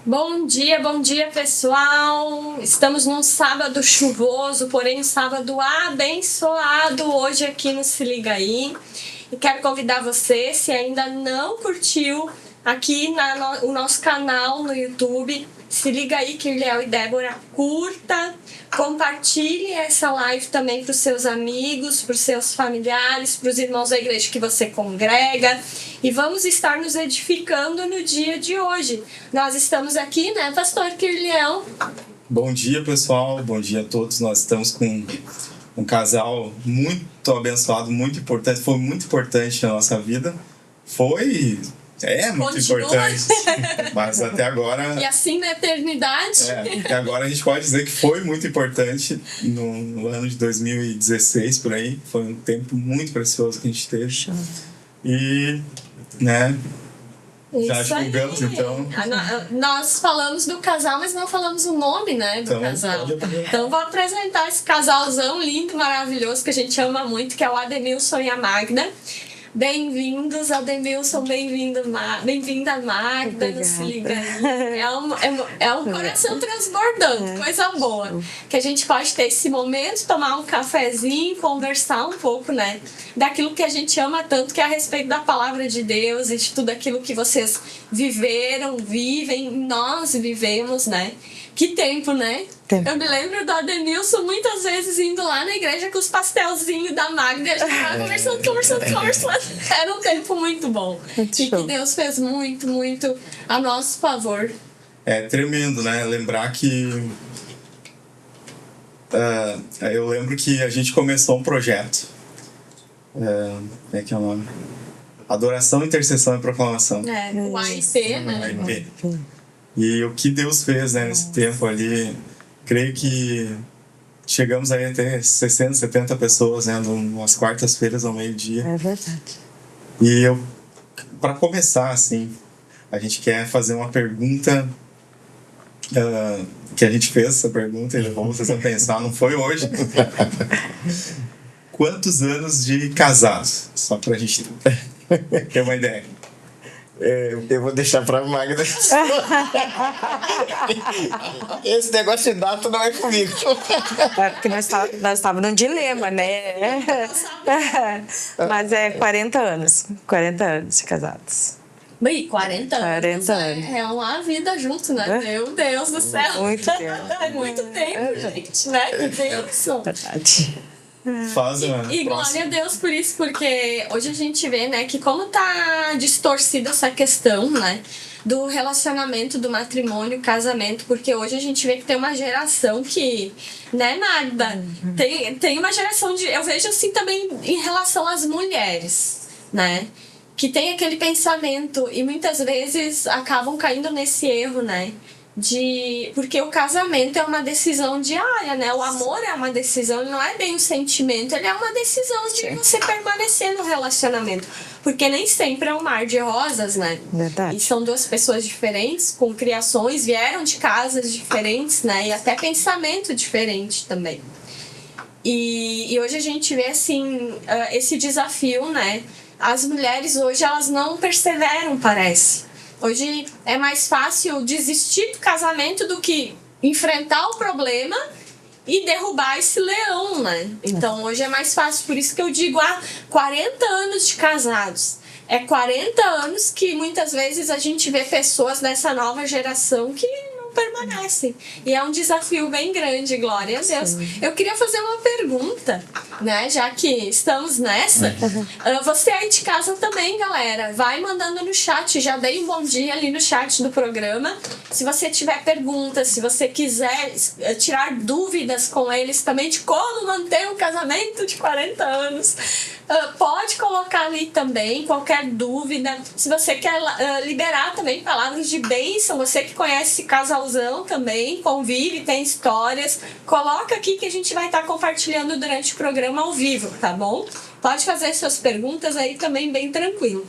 Bom dia, pessoal! Estamos num sábado chuvoso, porém um sábado abençoado hoje aqui no Se Liga Aí. E quero convidar você, se ainda não curtiu aqui o nosso canal no YouTube, Se Liga Aí, Kirliel e Débora, curta, compartilhe essa live também para os seus amigos, para os seus familiares, para os irmãos da igreja que você congrega. E vamos estar nos edificando no dia de hoje. Nós estamos aqui, né, pastor Kirliel? Bom dia, pessoal. Bom dia a todos. Nós estamos com um casal muito abençoado, muito importante. Foi muito importante na nossa vida. É muito importante. Mas até agora... E assim na eternidade. Até agora a gente pode dizer que foi muito importante no ano de 2016, por aí. Foi um tempo muito precioso que a gente teve. E, né... Já divulgamos, então. Nós falamos do casal, mas não falamos o nome, né, do casal. Então vou apresentar esse casalzão lindo, maravilhoso, que a gente ama muito, que é o Ademilson e a Magda. Bem-vindos, Ademilson, bem-vinda Magda, no Se Liga. É um coração transbordando, coisa boa. Que a gente pode ter esse momento, tomar um cafezinho, conversar um pouco, né? Daquilo que a gente ama tanto, que é a respeito da palavra de Deus e de tudo aquilo que vocês viveram, vivem, nós vivemos, né? Que tempo, né? Eu me lembro do Ademilson muitas vezes indo lá na igreja com os pastelzinhos da Magda e a gente tava conversando. Era um tempo muito bom. E que Deus fez muito, muito a nosso favor. É tremendo, né? Lembrar que... eu lembro que a gente começou um projeto. Como é que é o nome? Adoração, Intercessão e Proclamação. O AIP, né? AIP. E o que Deus fez, né, nesse tempo ali, creio que chegamos aí até 60, 70 pessoas, né, nas quartas-feiras ao meio-dia. É verdade. E para começar, assim, a gente quer fazer uma pergunta, que a gente fez essa pergunta e levou vocês a pensar, não foi hoje. Quantos anos de casados? Só pra gente ter uma ideia. Eu vou deixar pra Magda. Esse negócio de data não é comigo. Porque nós estávamos num dilema, né? Mas é 40 anos. 40 anos de casados. Bem, 40 anos. 40 anos. É uma vida junto, né? Meu Deus do céu. Muito tempo. É muito tempo, gente, né? Que bênção. Verdade. E glória a Deus por isso, porque hoje a gente vê, né, que como tá distorcida essa questão, né, do relacionamento, do matrimônio, casamento, porque hoje a gente vê que tem uma geração que, né, Magda, tem uma geração de, eu vejo assim também em relação às mulheres, né, que tem aquele pensamento e muitas vezes acabam caindo nesse erro, né, porque o casamento é uma decisão diária, né? O amor é uma decisão, não é bem um sentimento, ele é uma decisão de você permanecer no relacionamento. Porque nem sempre é um mar de rosas, né? Verdade. E são duas pessoas diferentes, com criações, vieram de casas diferentes, né? E até pensamento diferente também. E hoje a gente vê, assim, esse desafio, né? As mulheres hoje, elas não perseveram, parece. Hoje é mais fácil desistir do casamento do que enfrentar o problema e derrubar esse leão, né? Então hoje é mais fácil, por isso que eu digo 40 anos de casados. É 40 anos que muitas vezes a gente vê pessoas dessa nova geração que não permanecem. E é um desafio bem grande, glória a Deus. Eu queria fazer uma pergunta, né? Já que estamos nessa. Você aí de casa também, galera. Vai mandando no chat. Já dei um bom dia ali no chat do programa. Se você tiver perguntas, se você quiser tirar dúvidas com eles também de como manter um casamento de 40 anos, pode colocar ali também qualquer dúvida. Se você quer liberar também palavras de bênção, você que conhece esse casalzão também, convive, tem histórias, coloca aqui que a gente vai estar compartilhando durante o programa ao vivo, tá bom? Pode fazer suas perguntas aí também bem tranquilo.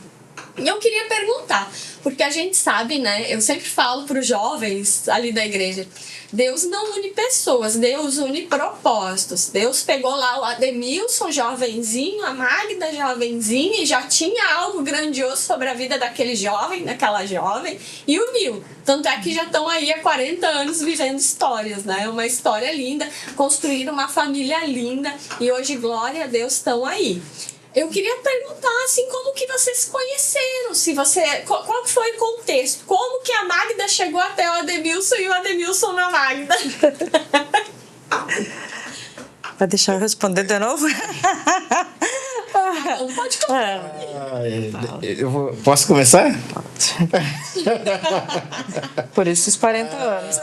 E eu queria perguntar, porque a gente sabe, né? Eu sempre falo para os jovens ali da igreja, Deus não une pessoas, Deus une propósitos. Deus pegou lá o Ademilson, jovenzinho, a Magda, jovenzinha, e já tinha algo grandioso sobre a vida daquele jovem, daquela jovem, e uniu. Tanto é que já estão aí há 40 anos vivendo histórias, né? Uma história linda, construíram uma família linda, e hoje, glória a Deus, estão aí. Eu queria perguntar, assim, como que vocês se conheceram? Qual que foi o contexto? Como que a Magda chegou até o Ademilson e o Ademilson na Magda? Vai deixar eu responder de novo? Não pode contar. Posso começar? Por esses 40 anos.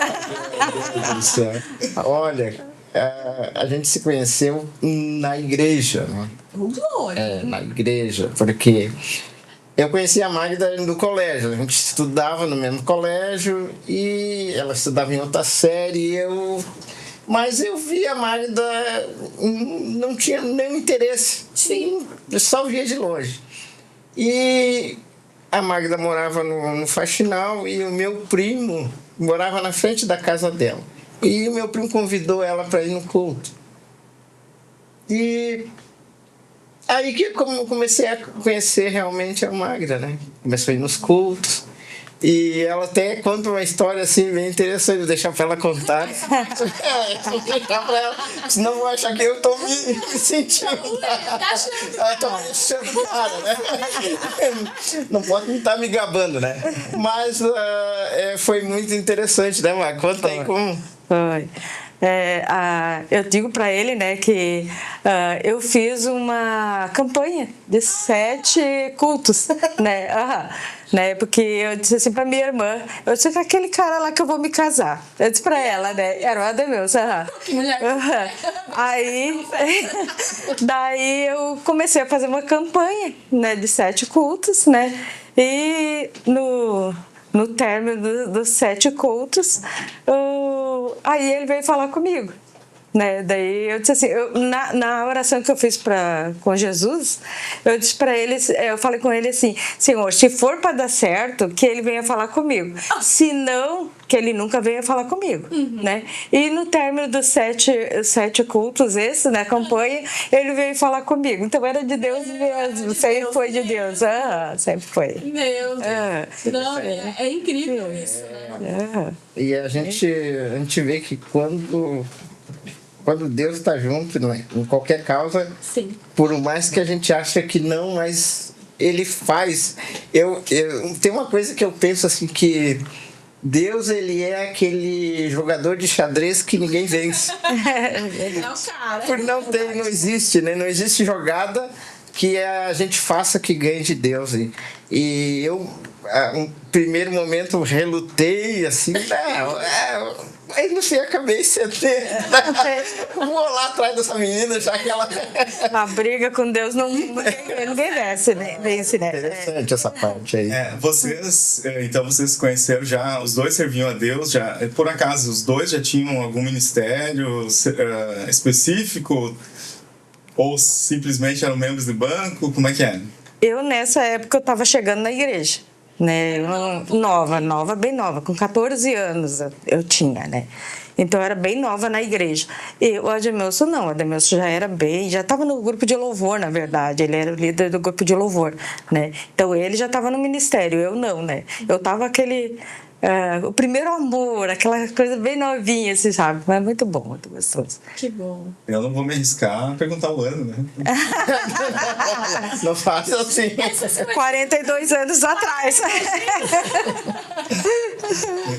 Olha, a gente se conheceu na igreja, né? Glória. Na igreja, porque eu conheci a Magda no colégio, a gente estudava no mesmo colégio e ela estudava em outra série, mas eu via a Magda, não tinha nenhum interesse, sim, eu só via de longe. E a Magda morava no Faxinal e o meu primo morava na frente da casa dela. E o meu primo convidou ela para ir no culto. E aí que eu comecei a conhecer realmente a Magda, né? Comecei a ir nos cultos. E ela até conta uma história assim bem interessante, vou deixar para ela contar. Vou deixar para ela, senão vou achar que eu estou me sentindo. Estou me achando cara, né? Não posso estar me gabando, né? Mas foi muito interessante, né, Magda? Conta aí como. Foi. Eu digo para ele, né, que eu fiz uma campanha de 7 cultos, né, porque eu disse assim para minha irmã, eu disse que aquele cara lá que eu vou me casar, eu disse para ela, né, era o Ademilson, aí daí eu comecei a fazer uma campanha, né, de 7 cultos, né, e no término dos 7 cultos, aí ele veio falar comigo, né? Daí eu disse assim, na oração que eu fiz com Jesus, eu disse para ele, eu falei com ele assim, Senhor, se for para dar certo, que ele venha falar comigo, se não, que ele nunca venha falar comigo, né? E no término dos 7 cultos, na campanha, ele veio falar comigo. Então era de Deus mesmo, sempre foi de Deus, sempre foi. Meu Deus. Não, é incrível isso, né? E a gente vê que quando Deus está junto, né, em qualquer causa, sim, por mais que a gente ache que não, mas ele faz. Tem uma coisa que eu penso assim, que Deus, ele é aquele jogador de xadrez que ninguém vence. É o cara. Por não existe, né? Não existe jogada que a gente faça que ganhe de Deus. E eu, um primeiro momento, relutei, assim, aí no fim acabei sentando. Vou lá atrás dessa menina, já que ela. A briga com Deus ninguém vence, né? Interessante essa parte aí. Vocês se conheceram já, os dois serviam a Deus, já, por acaso, os dois já tinham algum ministério específico? Ou simplesmente eram membros de banco? Como é que é? Eu, nessa época, eu estava chegando na igreja, né? Bem nova, com 14 anos eu tinha, né? Então, eu era bem nova na igreja. E o Ademilson não, o Ademilson já estava no grupo de louvor, na verdade. Ele era o líder do grupo de louvor, né? Então, ele já estava no ministério, eu não, né? Eu estava o primeiro amor, aquela coisa bem novinha, assim, sabe? Mas muito bom, muito gostoso. Que bom. Eu não vou me arriscar a perguntar o ano, né? Não faço assim. 42 anos atrás.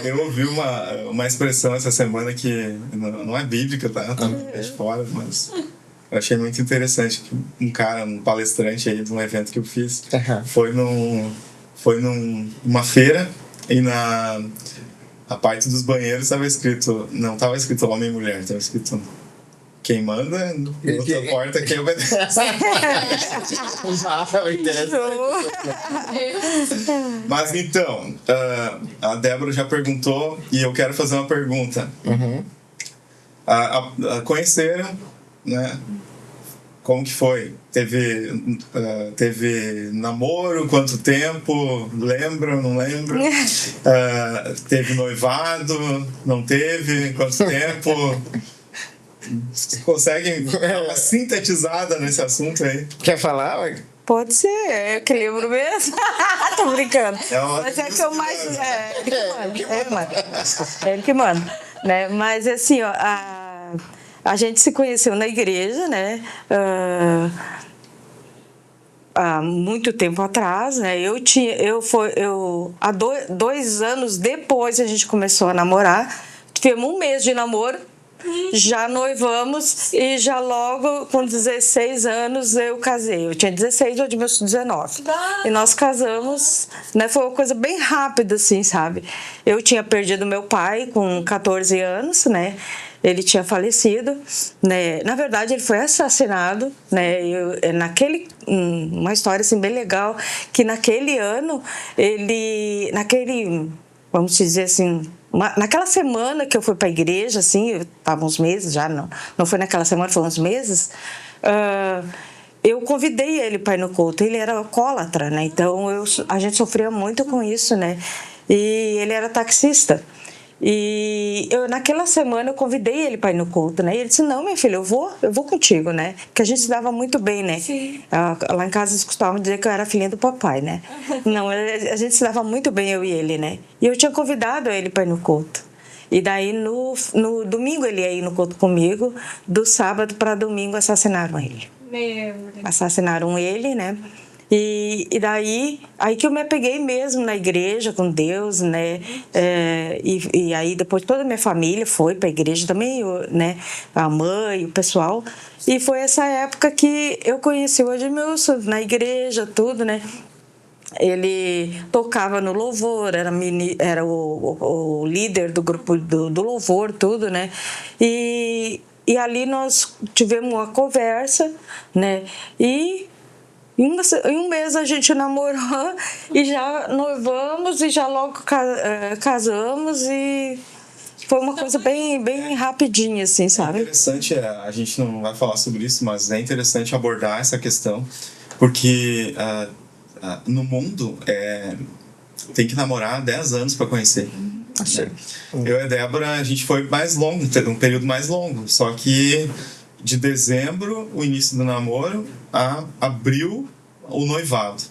Eu ouvi uma expressão essa semana que não é bíblica, tá? É de fora, mas eu achei muito interessante que um palestrante aí de um evento que eu fiz, foi numa feira. E na parte dos banheiros não estava escrito homem e mulher, estava escrito quem manda, e outra porta quem obedece. Mas então, a Débora já perguntou e eu quero fazer uma pergunta. Conheceram, né? como que foi? Teve namoro? Quanto tempo? Lembra? Não lembra? Teve noivado? Não teve? Quanto tempo? Vocês conseguem dar uma sintetizada nesse assunto aí? Quer falar, ué? Pode ser, é que lembro mesmo. Tô brincando. Mas é que eu mais. É ele que manda. Né? Mas assim, ó, a gente se conheceu na igreja, né? Há muito tempo atrás, né? Há 2 anos depois a gente começou a namorar. Tivemos 1 mês de namoro. Já noivamos e já logo com 16 anos eu casei. Eu tinha 16, eu tinha 19. E nós casamos, né? Foi uma coisa bem rápida, assim, sabe? Eu tinha perdido meu pai com 14 anos, né? Ele tinha falecido, né? Na verdade, ele foi assassinado, né? Uma história assim bem legal, que naquele ano vamos dizer assim, naquela semana que eu fui para a igreja, assim, eu estava uns meses já, não foi naquela semana, foi uns meses, eu convidei ele para ir no culto. Ele era alcoólatra, né? Então a gente sofria muito com isso, né? E ele era taxista. E naquela semana eu convidei ele para ir no culto, né? E ele disse: não, minha filha, eu vou contigo, né? Porque a gente se dava muito bem, né? Sim. Lá em casa eles costumavam dizer que eu era filhinha do papai, né? Não, a gente se dava muito bem, eu e ele, né? E eu tinha convidado ele para ir no culto. E daí no domingo ele ia ir no culto comigo, do sábado para domingo assassinaram ele. Meu Deus. Assassinaram ele, né? E daí que eu me apeguei mesmo na igreja com Deus, né? E aí depois toda a minha família foi para a igreja também, né? A mãe, o pessoal. E foi essa época que eu conheci o Edmilson na igreja, tudo, né? Ele tocava no louvor, era o líder do grupo do louvor, tudo, né? E ali nós tivemos uma conversa, né? E em 1 mês a gente namorou e já noivamos e já logo casamos, e foi uma coisa bem rapidinha, assim, sabe? É interessante, a gente não vai falar sobre isso, mas é interessante abordar essa questão, porque no mundo tem que namorar 10 anos para conhecer. Né? Eu e a Débora, a gente foi mais longo, teve um período mais longo, só que de dezembro, o início do namoro, a abril, o noivado.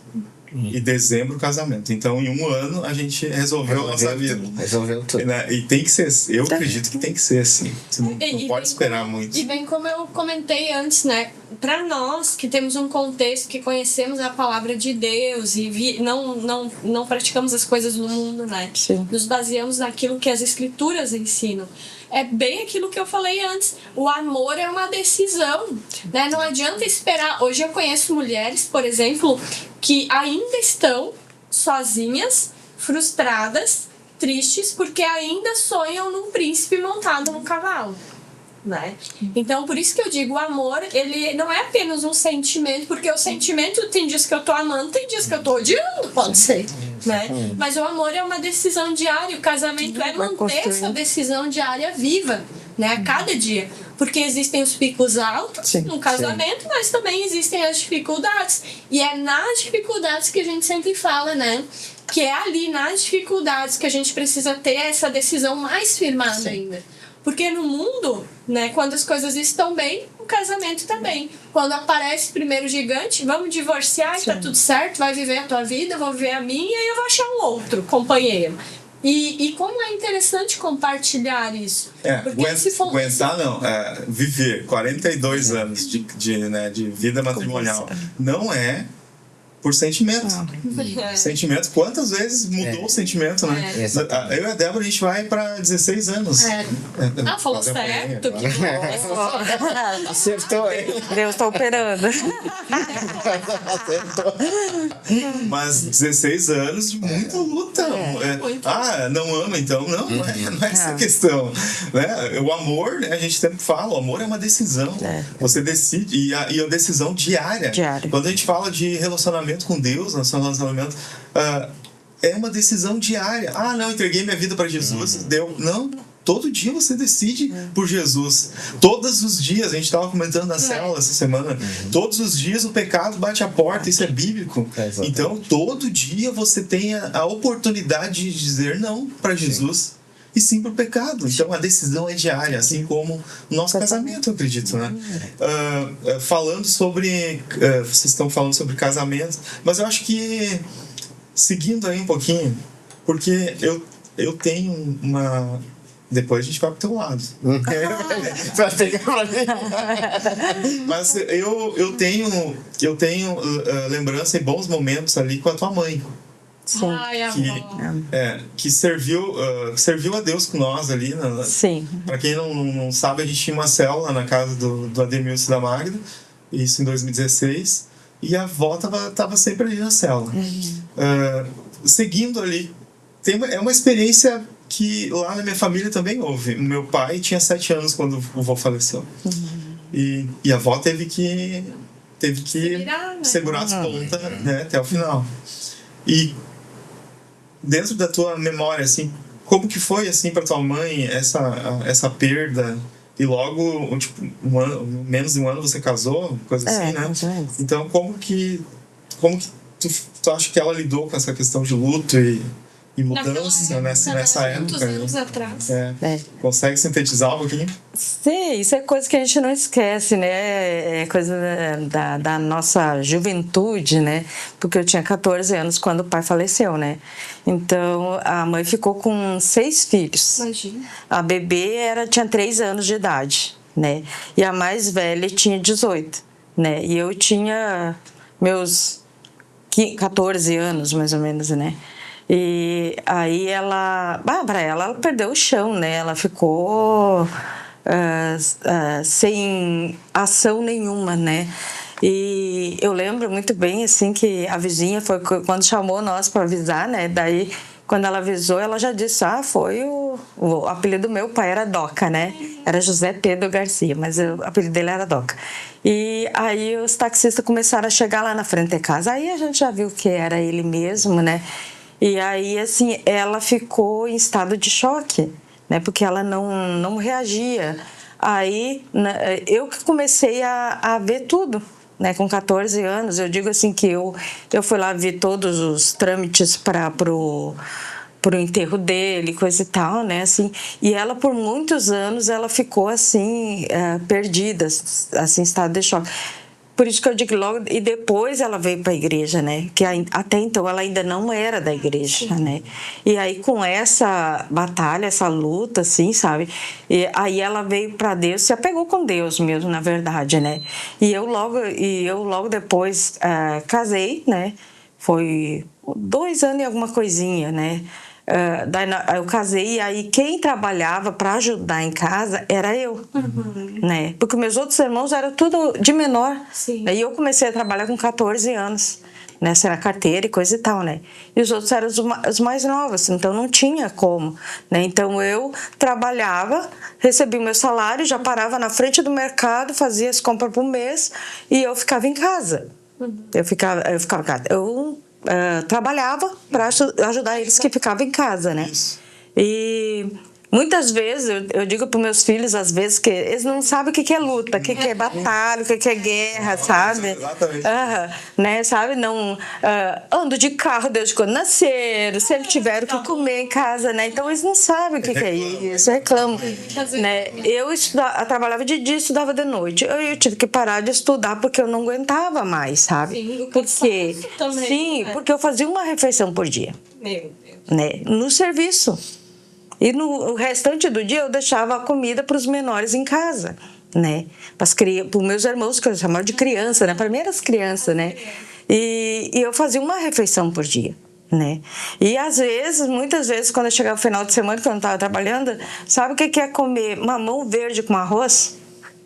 E dezembro, o casamento. Então, em 1 ano, a gente resolveu a nossa vida. Resolveu tudo. E tem que ser, eu acredito que tem que ser assim. Você não pode esperar muito. E bem como eu comentei antes, né? Para nós que temos um contexto, que conhecemos a palavra de Deus e não praticamos as coisas do mundo, né? Sim. Nos baseamos naquilo que as escrituras ensinam. É bem aquilo que eu falei antes. O amor é uma decisão, né? Não adianta esperar. Hoje eu conheço mulheres, por exemplo, que ainda estão sozinhas, frustradas, tristes, porque ainda sonham num príncipe montado num cavalo. Né? Então, por isso que eu digo, o amor, ele não é apenas um sentimento, porque o sentimento tem dias que eu tô amando, tem dias que eu tô odiando, pode ser, né? Mas o amor é uma decisão diária, o casamento é manter essa decisão diária viva, né? A cada dia, porque existem os picos altos no casamento, mas também existem as dificuldades, e é nas dificuldades que a gente sempre fala, né? Que é ali nas dificuldades que a gente precisa ter essa decisão mais firmada ainda. Porque no mundo, né, quando as coisas estão bem, o casamento tá bem. Quando aparece primeiro o gigante, vamos divorciar e tá tudo certo, vai viver a tua vida, eu vou viver a minha e eu vou achar um outro companheiro. E como é interessante compartilhar isso. Viver 42 anos de vida matrimonial não é por sentimento. Sentimento, quantas vezes mudou o sentimento, né? Eu e a Débora, a gente vai para 16 anos. Falou certo. Acertou, hein? Deus está operando. Acertou. Mas 16 anos de muita luta. Não ama, então. Não é essa a questão. Né? O amor, né, a gente sempre fala, o amor é uma decisão. Você decide, e a decisão diária. Quando a gente fala de relacionamento com Deus, nosso relacionamento, é uma decisão diária. Não, entreguei minha vida para Jesus, deu. Não, todo dia você decide por Jesus. Todos os dias, a gente estava comentando na célula essa semana, todos os dias o pecado bate a porta, isso é bíblico. Então, todo dia você tem a oportunidade de dizer não para Jesus e sim para o pecado. Então, a decisão é diária, assim como o nosso casamento, eu acredito, né? Falando sobre... vocês estão falando sobre casamento, mas eu acho que, seguindo aí um pouquinho, porque eu tenho uma... Depois a gente vai pro teu lado. Vai pegar pra mim. Mas eu tenho lembrança e bons momentos ali com a tua mãe. Sim. Ai, avó. Que serviu a Deus com nós ali. Sim. Para quem não sabe, a gente tinha uma célula na casa do Ademilson e da Magda, isso em 2016, e a avó tava sempre ali na célula. Seguindo ali, é uma experiência que lá na minha família também houve. Meu pai tinha 7 anos quando o avô faleceu. E a avó teve que virar, né? segurar as pontas, né, até o final. E dentro da tua memória, assim, como que foi, assim, para tua mãe essa perda? E logo, tipo, menos de um ano você casou, coisa assim, né? Então, como que tu acha que ela lidou com essa questão de luto e mudança nessa época? Muitos anos atrás. Consegue sintetizar um pouquinho? Sim, isso é coisa que a gente não esquece, né? É coisa da nossa juventude, né? Porque eu tinha 14 anos quando o pai faleceu, né? Então, a mãe ficou com 6 filhos. Imagina. A bebê tinha 3 anos de idade, né? E a mais velha tinha 18, né? E eu tinha meus 14 anos, mais ou menos, né? E aí para ela perdeu o chão, né? Ela ficou sem ação nenhuma, né? E eu lembro muito bem, assim, que a vizinha foi quando chamou nós para avisar, né? Daí, quando ela avisou, ela já disse, foi o apelido do meu pai era Doca, né? Era José Pedro Garcia, mas o apelido dele era Doca. E aí os taxistas começaram a chegar lá na frente de casa. Aí a gente já viu que era ele mesmo, né? E aí, assim, ela ficou em estado de choque, né? Porque ela não reagia. Aí, eu que comecei a ver tudo, né? Com 14 anos, eu digo assim que eu fui lá ver todos os trâmites pro enterro dele, coisa e tal, né? Assim, e ela, por muitos anos, ela ficou, assim, perdida, assim, em estado de choque. Por isso que eu digo logo, e depois ela veio para a igreja, né? Que até então ela ainda não era da igreja, né? E aí com essa batalha, essa luta, assim, sabe? E aí ela veio para Deus, se apegou com Deus mesmo, na verdade, né? E eu logo depois casei, né? Foi 2 anos e alguma coisinha, né? Daí eu casei e aí quem trabalhava para ajudar em casa era eu, né? Porque meus outros irmãos eram tudo de menor. Sim. Aí eu comecei a trabalhar com 14 anos, né? Era carteira e coisa e tal, né? E os outros eram os mais novos, então não tinha como, né? Então eu trabalhava, recebia o meu salário, já parava na frente do mercado, fazia as compras pro mês e eu ficava em casa. Eu ficava em casa. Eu trabalhava para ajudar eles que ficavam em casa, né? Isso. E muitas vezes eu digo para meus filhos, às vezes, que eles não sabem o que é luta, o que é batalha, o que é guerra, sabe? Exatamente. Né, sabe? Não ando de carro desde quando nasceram, sempre tiveram que comer em casa, né? Então eles não sabem o que é isso, reclamam, né? Eu trabalhava de dia, estudava de noite. Eu tive que parar de estudar porque eu não aguentava mais, sabe? Sim, porque eu fazia uma refeição por dia, Meu Deus. né? No serviço. E no restante do dia eu deixava a comida para os menores em casa, né? Para os meus irmãos, que eu chamava de criança, né? Para mim eram as crianças, né? E eu fazia uma refeição por dia, né? E às vezes, muitas vezes, quando eu chegava no final de semana, que eu não estava trabalhando, sabe o que é comer mamão verde com arroz?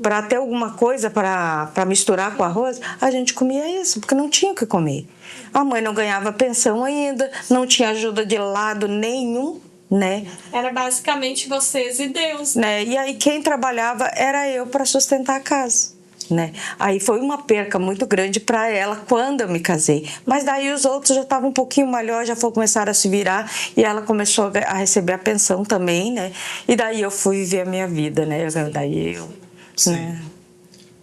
Para ter alguma coisa para misturar com arroz, a gente comia isso, porque não tinha o que comer. A mãe não ganhava pensão ainda, não tinha ajuda de lado nenhum, né? Era basicamente vocês e Deus. Né? E aí quem trabalhava era eu para sustentar a casa. né? Aí foi uma perca muito grande para ela quando eu me casei. Mas daí os outros já estavam um pouquinho melhor, já começaram a se virar e ela começou a receber a pensão também, né? E daí eu fui viver a minha vida, né? Daí eu... Sim.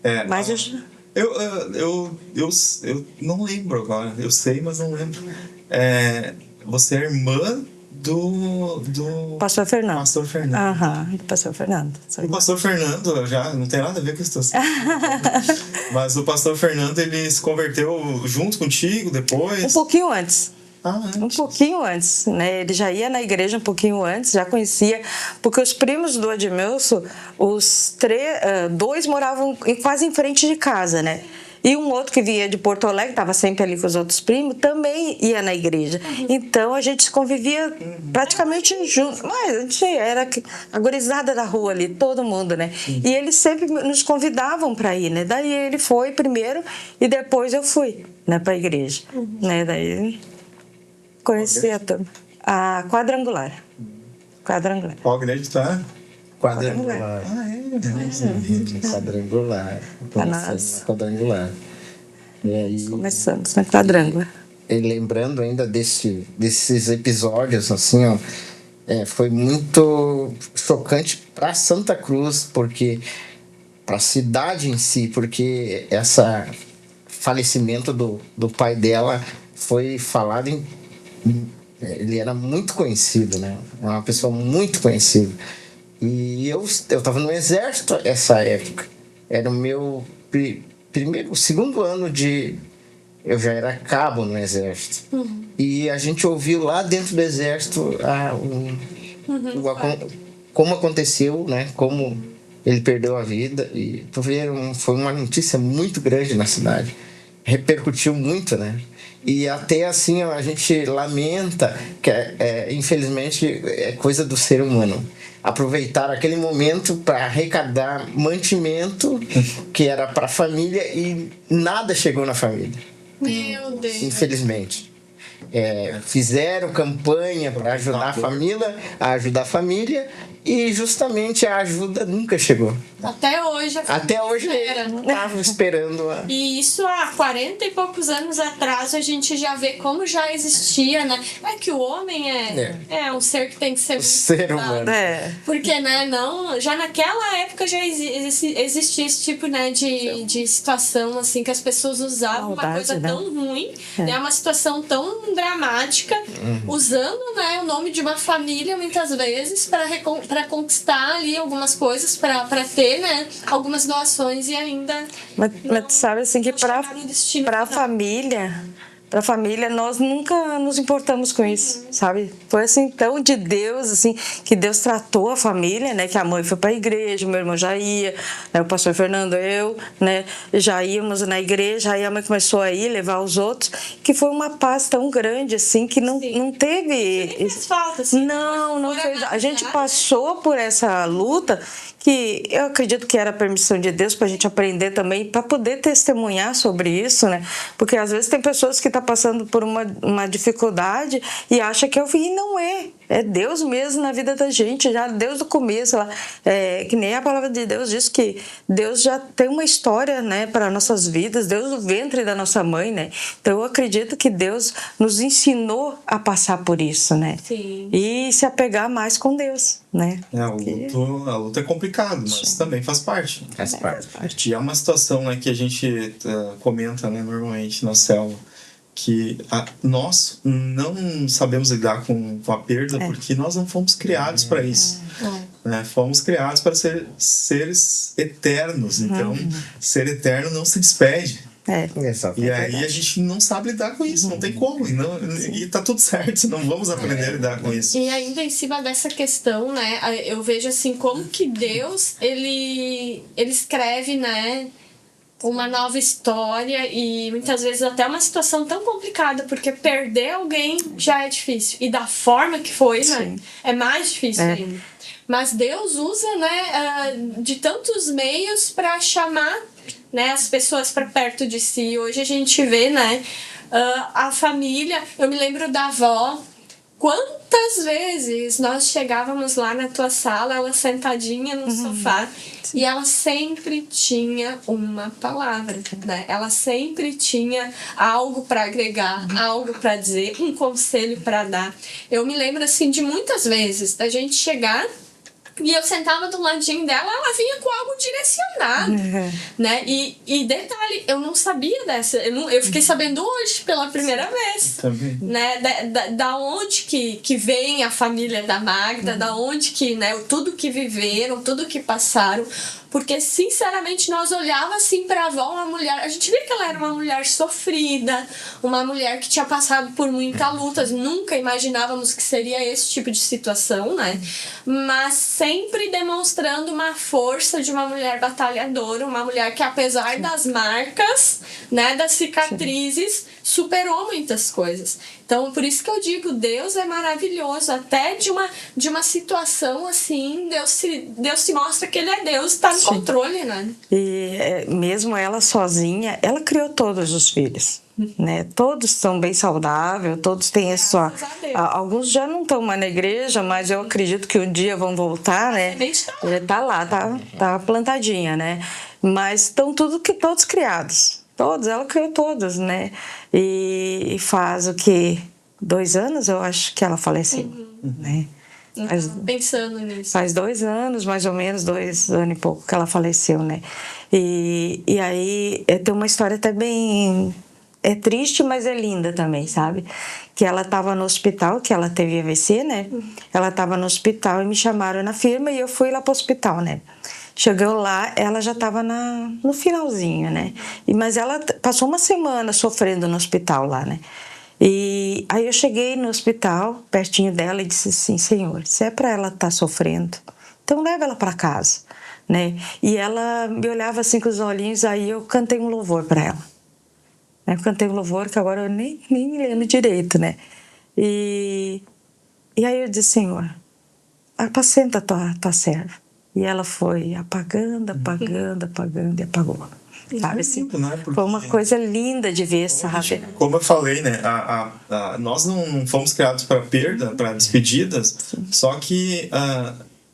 Né? Mas eu não lembro agora. Eu sei, mas não lembro. Você é irmã do Pastor Fernando. Pastor Fernando. Aham, Pastor Fernando. O Pastor Fernando já não tem nada a ver com a situação. Mas o Pastor Fernando, ele se converteu junto contigo depois? Um pouquinho antes. Antes. Um pouquinho antes, né? Ele já ia na igreja um pouquinho antes, já conhecia, porque os primos do Admilson, dois moravam quase em frente de casa, né? E um outro que vinha de Porto Alegre, estava sempre ali com os outros primos, também ia na igreja. Então a gente convivia praticamente junto. Mas a gente era a gurizada da rua ali, todo mundo, né? E eles sempre nos convidavam para ir, né? Daí ele foi primeiro e depois eu fui, né, para a igreja. Né? Daí conheci a turma. A Quadrangular. Quadrangular. Qual igreja tá? Quadrangular. Quadrangular. Quadrangular. E aí, começamos na Quadrangular. E lembrando ainda desses episódios, assim, ó, foi muito chocante para Santa Cruz, porque para a cidade em si, porque esse falecimento do pai dela foi falado ele era muito conhecido, né? Uma pessoa muito conhecida. E eu estava no exército essa época. Era o meu segundo ano eu já era cabo no exército. E a gente ouviu lá dentro do exército como aconteceu, né? Como ele perdeu a vida. E foi uma notícia muito grande na cidade. Repercutiu muito, né? E até assim a gente lamenta que infelizmente é coisa do ser humano. Aproveitar aquele momento para arrecadar mantimento que era para a família e nada chegou na família. Meu Deus. Infelizmente. Fizeram campanha para ajudar a família e justamente a ajuda nunca chegou. Até hoje. Até hoje estavam esperando. E isso há 40 e poucos anos atrás a gente já vê como já existia, né? É que o homem é um ser que tem que ser o ser humano. Porque, né, já naquela época já existia esse tipo, né, de situação, assim, que as pessoas usavam uma coisa tão ruim, né, uma situação tão dramática, usando, né, o nome de uma família, muitas vezes, para conquistar ali algumas coisas, para ter, né, algumas doações e ainda... Mas sabe, assim, que para a família, nós nunca nos importamos com isso, sabe? Foi assim, tão de Deus, assim, que Deus tratou a família, né? Que a mãe foi para a igreja, o meu irmão já ia, né? O pastor Fernando, eu, né? Já íamos na igreja, aí a mãe começou a ir, levar os outros, que foi uma paz tão grande, assim, que não teve... Nem fez falta, assim. Não fez. A gente passou por essa luta que eu acredito que era a permissão de Deus para a gente aprender também, para poder testemunhar sobre isso, né? Porque às vezes tem pessoas que estão passando por uma dificuldade e acha que é o fim, e não é. É Deus mesmo na vida da gente, já Deus do começo. Que nem a palavra de Deus diz que Deus já tem uma história, né, para nossas vidas, Deus do ventre da nossa mãe, né? Então eu acredito que Deus nos ensinou a passar por isso, né? Sim. E se apegar mais com Deus, né? A luta é complicada, mas também faz parte. Faz parte. E é uma situação, né, que a gente comenta, né, normalmente na célula, que nós não sabemos lidar com a perda porque nós não fomos criados para isso. Né? Fomos criados para ser seres eternos. Então, ser eterno não se despede. E aí a gente não sabe lidar com isso, não tem como. E tá tudo certo, não vamos aprender a lidar com isso. E ainda em cima dessa questão, né, eu vejo assim, como que Deus, ele escreve, né, uma nova história e muitas vezes até uma situação tão complicada, porque perder alguém já é difícil. E da forma que foi, né, é mais difícil ainda. Mas Deus usa, né, de tantos meios para chamar, né, as pessoas para perto de si. Hoje a gente vê, né, a família. Eu me lembro da avó, quantas vezes nós chegávamos lá na tua sala, ela sentadinha no sofá, e ela sempre tinha uma palavra, né? Ela sempre tinha algo para agregar, algo para dizer, um conselho para dar. Eu me lembro, assim, de muitas vezes da gente chegar e eu sentava do ladinho dela, ela vinha com algo direcionado, né? E detalhe, eu não sabia dessa, eu fiquei sabendo hoje pela primeira vez, Também. né? Da onde que vem a família da Magda, da onde que, né? Tudo que viveram, tudo que passaram. Porque, sinceramente, nós olhávamos assim para a avó, uma mulher... A gente via que ela era uma mulher sofrida, uma mulher que tinha passado por muitas lutas. Nunca imaginávamos que seria esse tipo de situação, né? Mas sempre demonstrando uma força de uma mulher batalhadora, uma mulher que, apesar das marcas, né, das cicatrizes, superou muitas coisas. Então, por isso que eu digo, Deus é maravilhoso. Até de uma situação assim, Deus se mostra que Ele é Deus, está no controle, né? E mesmo ela sozinha, ela criou todos os filhos, né? Todos são bem saudáveis, todos têm essa... Alguns já não estão mais na igreja, mas eu acredito que um dia vão voltar, né? Tá lá, tá plantadinha, né? Mas estão todos criados. Todos, ela criou todos, né? E faz o que? 2 anos, eu acho que ela faleceu, né? Pensando nisso. Faz 2 anos, mais ou menos, 2 anos e pouco que ela faleceu, né? E aí tem uma história até bem... É triste, mas é linda também, sabe? Que ela estava no hospital, que ela teve AVC, né? Ela estava no hospital e me chamaram na firma e eu fui lá para o hospital, né? Chegou lá, ela já estava no finalzinho, né? Mas ela passou uma semana sofrendo no hospital lá, né? E aí eu cheguei no hospital, pertinho dela, e disse assim: Senhor, se é para ela estar sofrendo, então leva ela para casa, né? E ela me olhava assim com os olhinhos, aí eu cantei um louvor para ela. Eu cantei um louvor que agora eu nem me lembro direito, né? E aí eu disse: Senhor, apacenta a tua serva. E ela foi apagando e apagou. Sabe assim? Né? Foi uma coisa linda de ver, sabe? Como eu falei, né? Nós não fomos criados para perda, para despedidas, só que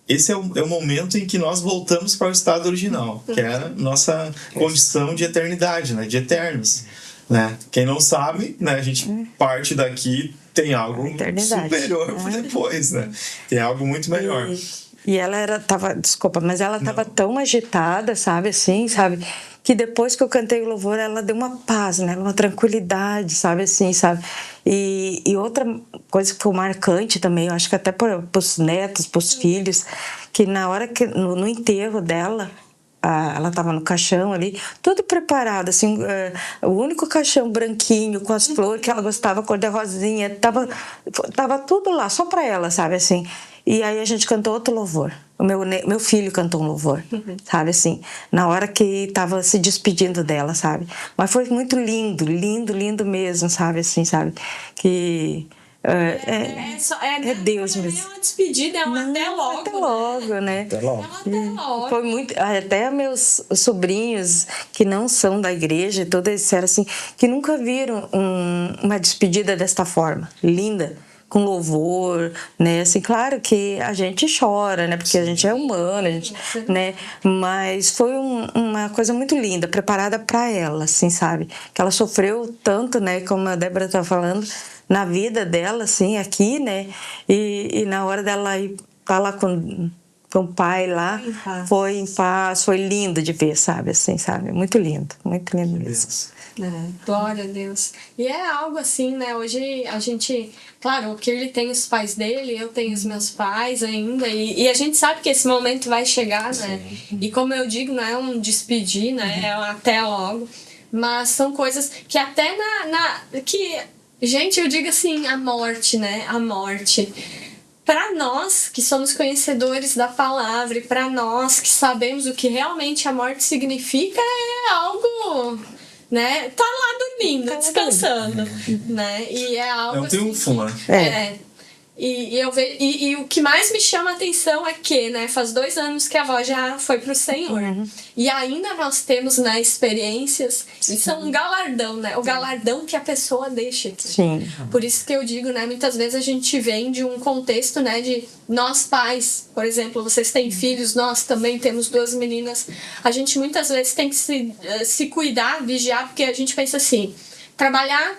esse é o momento em que nós voltamos para o estado original, que era nossa condição de eternidade, né? De eternos. Né? Quem não sabe, né? A gente parte daqui, tem algo superior depois, né? Tem algo muito melhor. E ela estava tão agitada, sabe, assim, sabe, que depois que eu cantei o louvor, ela deu uma paz, né, uma tranquilidade, sabe, assim, sabe. E outra coisa que foi marcante também, eu acho que até para os netos, para os filhos, que na hora que, no enterro dela, ela estava no caixão ali, tudo preparado, assim, o único caixão branquinho, com as flores que ela gostava, cor de rosinha, tava tudo lá, só para ela, sabe, assim. E aí a gente cantou outro louvor. O meu filho cantou um louvor, sabe, assim, na hora que estava se despedindo dela, sabe. Mas foi muito lindo, lindo, lindo mesmo, sabe, assim, sabe, que... É Deus mesmo. É uma despedida, é um até logo. Até logo, né? Até logo. É um até logo. Foi muito. Até meus sobrinhos, que não são da igreja, todos disseram assim, que nunca viram uma despedida desta forma. Linda, com louvor, né? Assim, claro que a gente chora, né? Porque a gente é humano, né? Mas foi uma coisa muito linda, preparada para ela, assim, sabe? Que ela sofreu tanto, né? Como a Débora tá falando, na vida dela, assim, aqui, né? E na hora dela ir tá lá com o pai lá, foi em paz, foi lindo de ver, sabe? Assim, sabe? Muito lindo mesmo. Glória a Deus. E é algo assim, né? Hoje a gente, claro, o Kirley tem os pais dele, eu tenho os meus pais ainda, e a gente sabe que esse momento vai chegar, né? E como eu digo, não é um despedir, né? É um até logo. Mas são coisas que até que, gente, eu digo assim, a morte, né? A morte. Para nós que somos conhecedores da palavra, e para nós que sabemos o que realmente a morte significa, é algo, né? Tá lá dormindo, descansando, né? E é algo é um triunfo, assim, né? E o que mais me chama a atenção é que, né, faz 2 anos que a avó já foi pro Senhor. E ainda nós temos, né, experiências, isso é um galardão, né? O galardão que a pessoa deixa aqui. Sim. Por isso que eu digo, né, muitas vezes a gente vem de um contexto, né, de nós pais, por exemplo, vocês têm filhos, nós também temos 2 meninas. A gente muitas vezes tem que se cuidar, vigiar, porque a gente pensa assim: trabalhar,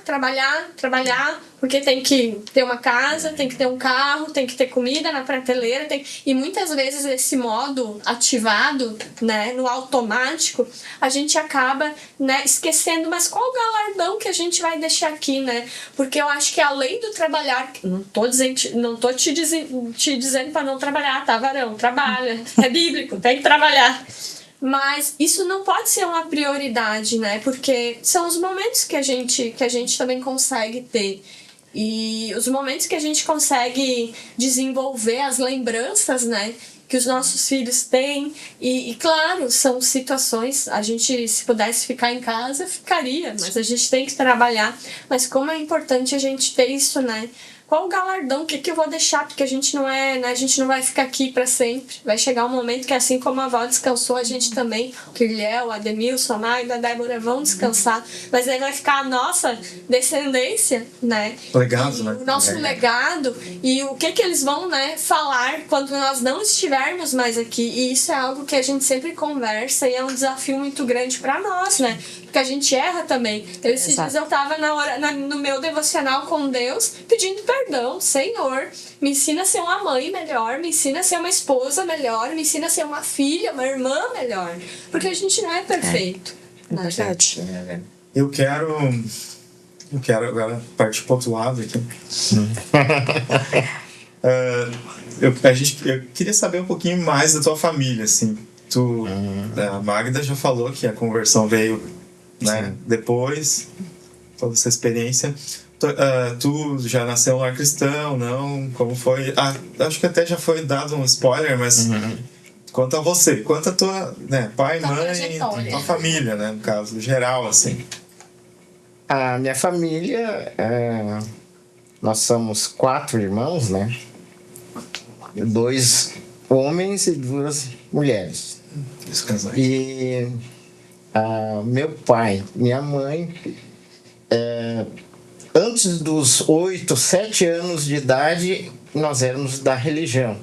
porque tem que ter uma casa, tem que ter um carro, tem que ter comida na prateleira. E muitas vezes esse modo ativado, né, no automático, a gente acaba, né, esquecendo, mas qual o galardão que a gente vai deixar aqui, né? Porque eu acho que além do trabalhar, não tô te dizendo para não trabalhar, tá, varão? Trabalha, é bíblico, tem que trabalhar. Mas isso não pode ser uma prioridade, né? Porque são os momentos que a gente também consegue ter. E os momentos que a gente consegue desenvolver as lembranças, né, que os nossos filhos têm. E claro, são situações, a gente, se pudesse ficar em casa, ficaria, mas a gente tem que trabalhar. Mas como é importante a gente ter isso, né? Qual o galardão? O que eu vou deixar? Porque a gente não vai ficar aqui para sempre. Vai chegar um momento que, assim como a avó descansou, a gente também, o Kirliel, o Ademilson, a Magda, a Débora vão descansar. Mas aí vai ficar a nossa descendência, né? Legado, né? O nosso legado. E o que eles vão, né, falar quando nós não estivermos mais aqui. E isso é algo que a gente sempre conversa e é um desafio muito grande para nós, né? Porque a gente erra também. Esses dias eu estava no meu devocional com Deus pedindo perdão. Senhor, me ensina a ser uma mãe melhor, me ensina a ser uma esposa melhor, me ensina a ser uma filha, uma irmã melhor. Porque a gente não é perfeito. É verdade. Eu quero agora partir para o outro lado aqui. Eu queria saber um pouquinho mais da tua família, assim. A Magda já falou que a conversão veio, né, depois, toda essa experiência. Tu já nasceu no lar cristão, não? Como foi? Acho que até já foi dado um spoiler, mas quanto a você, quanto a tua, né, pai, mãe, tua família, né, no caso, geral, assim. A minha família, nós somos 4 irmãos, né? 2 homens e 2 mulheres. E meu pai, minha mãe, antes dos 8, 7 anos de idade, nós éramos da religião.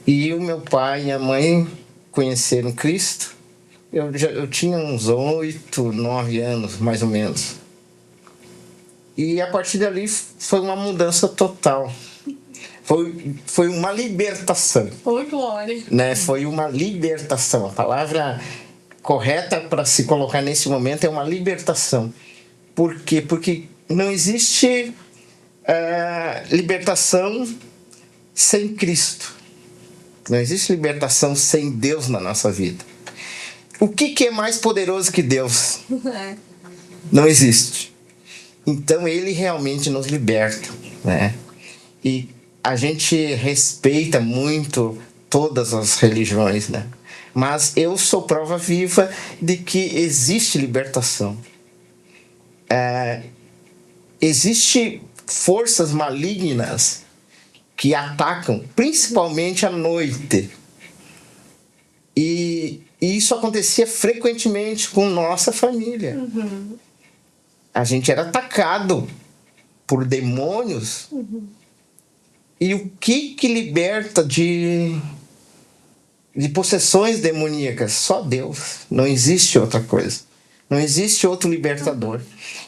E o meu pai e minha mãe conheceram Cristo. Eu tinha uns 8, 9 anos, mais ou menos. E a partir dali foi uma mudança total. Foi uma libertação. Oi, glória. Né? Foi uma libertação. A palavra correta para se colocar nesse momento é uma libertação. Por quê? Porque não existe libertação sem Cristo. Não existe libertação sem Deus na nossa vida. O que é mais poderoso que Deus? Não existe. Então ele realmente nos liberta, né? E a gente respeita muito todas as religiões, né? Mas eu sou prova viva de que existe libertação. Existem forças malignas que atacam, principalmente à noite. E isso acontecia frequentemente com nossa família. A gente era atacado por demônios. E o que liberta de possessões demoníacas? Só Deus. Não existe outra coisa. Não existe outro libertador.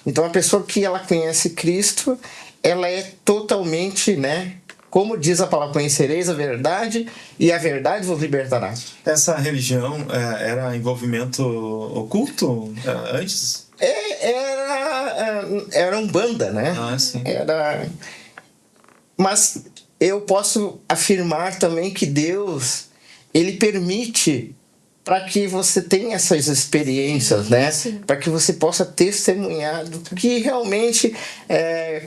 Então a pessoa que ela conhece Cristo, ela é totalmente, né? Como diz a palavra, conhecereis a verdade e a verdade vos libertará. Essa religião era envolvimento oculto antes? Era Umbanda, né? Sim. Mas eu posso afirmar também que Deus, ele permite para que você tenha essas experiências, né? Para que você possa testemunhar do que realmente...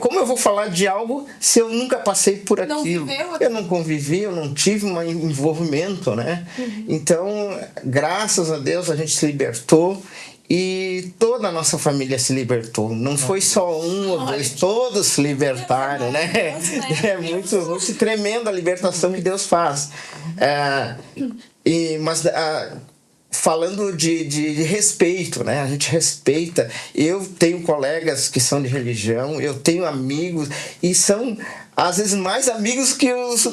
como eu vou falar de algo se eu nunca passei por aquilo? Eu não convivi, eu não tive um envolvimento, né? Então, graças a Deus, a gente se libertou. e toda a nossa família se libertou. Não foi só um ou dois, todos se libertaram, né? É muito tremenda a libertação que Deus faz. Falando de respeito, né? A gente respeita. Eu tenho colegas que são de religião, eu tenho amigos, e são, às vezes, mais amigos que os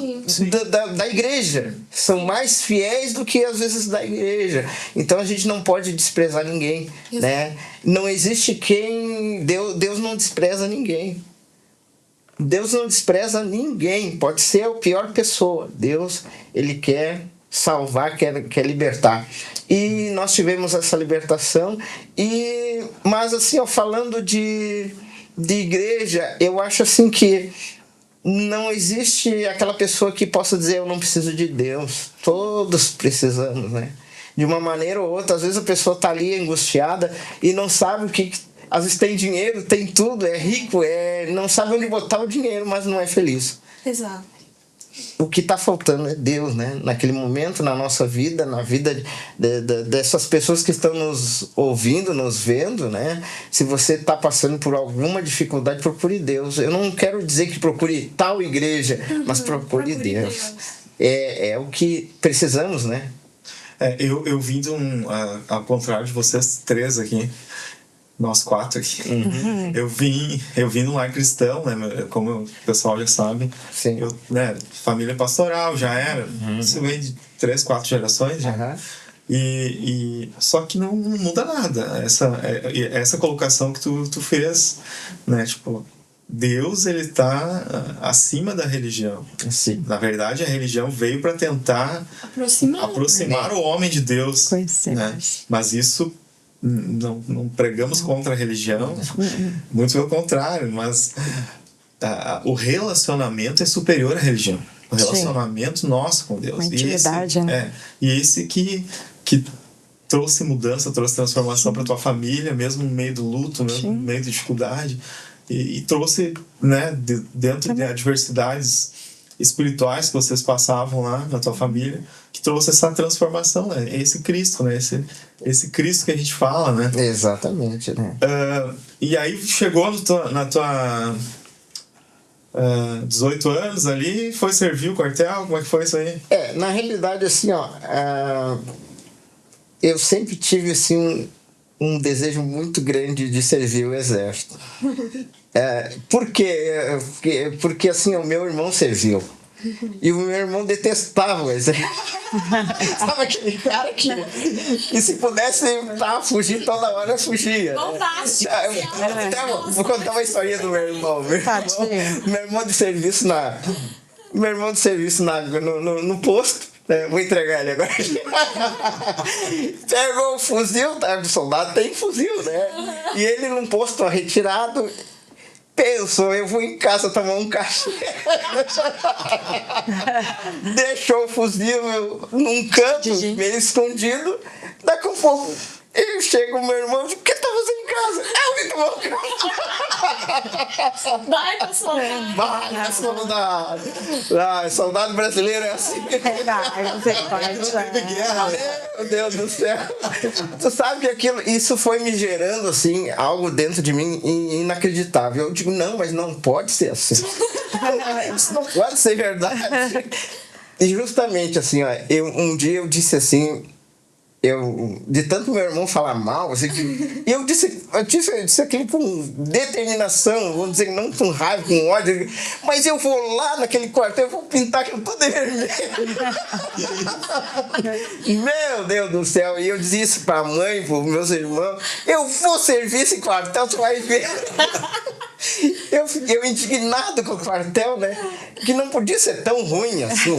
da igreja. São mais fiéis do que, às vezes, da igreja. Então, a gente não pode desprezar ninguém, né? Não existe quem... Deus não despreza ninguém. Deus não despreza ninguém. Pode ser a pior pessoa. Deus, Ele quer salvar, quer libertar. E nós tivemos essa libertação. Mas assim, falando de igreja, eu acho assim que não existe aquela pessoa que possa dizer eu não preciso de Deus. Todos precisamos, né? De uma maneira ou outra. Às vezes a pessoa está ali angustiada e não sabe o que... Às vezes tem dinheiro, tem tudo, é rico, não sabe onde botar o dinheiro, mas não é feliz. Exato. O que está faltando é Deus, né? Naquele momento, na nossa vida, na vida dessas pessoas que estão nos ouvindo, nos vendo, né? Se você está passando por alguma dificuldade, procure Deus. Eu não quero dizer que procure tal igreja, mas procure Deus. É o que precisamos, né? Eu vim ao contrário de vocês três aqui. Nós quatro aqui. Eu vim num lar cristão, né? Como o pessoal já sabe. Sim. Família pastoral já era. Isso vem de 3, 4 gerações já. Só que não muda nada. Essa colocação que tu fez, né? Tipo, Deus, ele tá acima da religião. Sim. Na verdade, a religião veio para tentar aproximar o homem de Deus. Né? Mas isso... Não pregamos contra a religião, muito pelo contrário, mas o relacionamento é superior à religião. O relacionamento nosso com Deus. Uma intimidade, né? E esse que trouxe mudança, trouxe transformação para tua família, mesmo no meio do luto, mesmo no meio da dificuldade, e trouxe, né, dentro de adversidades espirituais que vocês passavam lá na tua família, que trouxe essa transformação, né? Esse Cristo, né? Esse Cristo que a gente fala, né? Exatamente, né? E aí chegou na tua 18 anos ali, foi servir o quartel, como é que foi isso aí? Na realidade, assim, eu sempre tive, assim, um desejo muito grande de servir o exército. Por quê? Porque, assim, o meu irmão serviu. E o meu irmão detestava o exército. Sabe aquele cara que se pudesse fugir toda hora, fugia. Fantástico. Vou contar uma historinha do meu irmão. Meu irmão de serviço no posto. Vou entregar ele agora. Pegou o fuzil, o soldado tem fuzil, né? E ele num posto retirado. Pensou, eu vou em casa tomar um café. Deixou o fuzil num canto, meio escondido. Daqui a pouco, chega o meu irmão e diz: o que tá fazendo em casa? Eu vim tomar um café. Vai pra soldado. Vai, soldado. Soldado brasileiro é assim. Meu Deus do céu. Tu sabe que isso foi me gerando, assim, algo dentro de mim inacreditável. Eu digo, não, mas não pode ser assim. Isso não pode ser verdade. E justamente, assim, um dia eu disse assim... de tanto meu irmão falar mal, assim, eu disse aquilo com determinação, vamos dizer, não com raiva, com ódio, mas eu vou lá naquele quartel, eu vou pintar aquilo tudo de vermelho. Meu Deus do céu, e eu disse isso pra mãe, pros meus irmãos, eu vou servir esse quartel, tu vai ver. Eu indignado com o quartel, né? Que não podia ser tão ruim assim.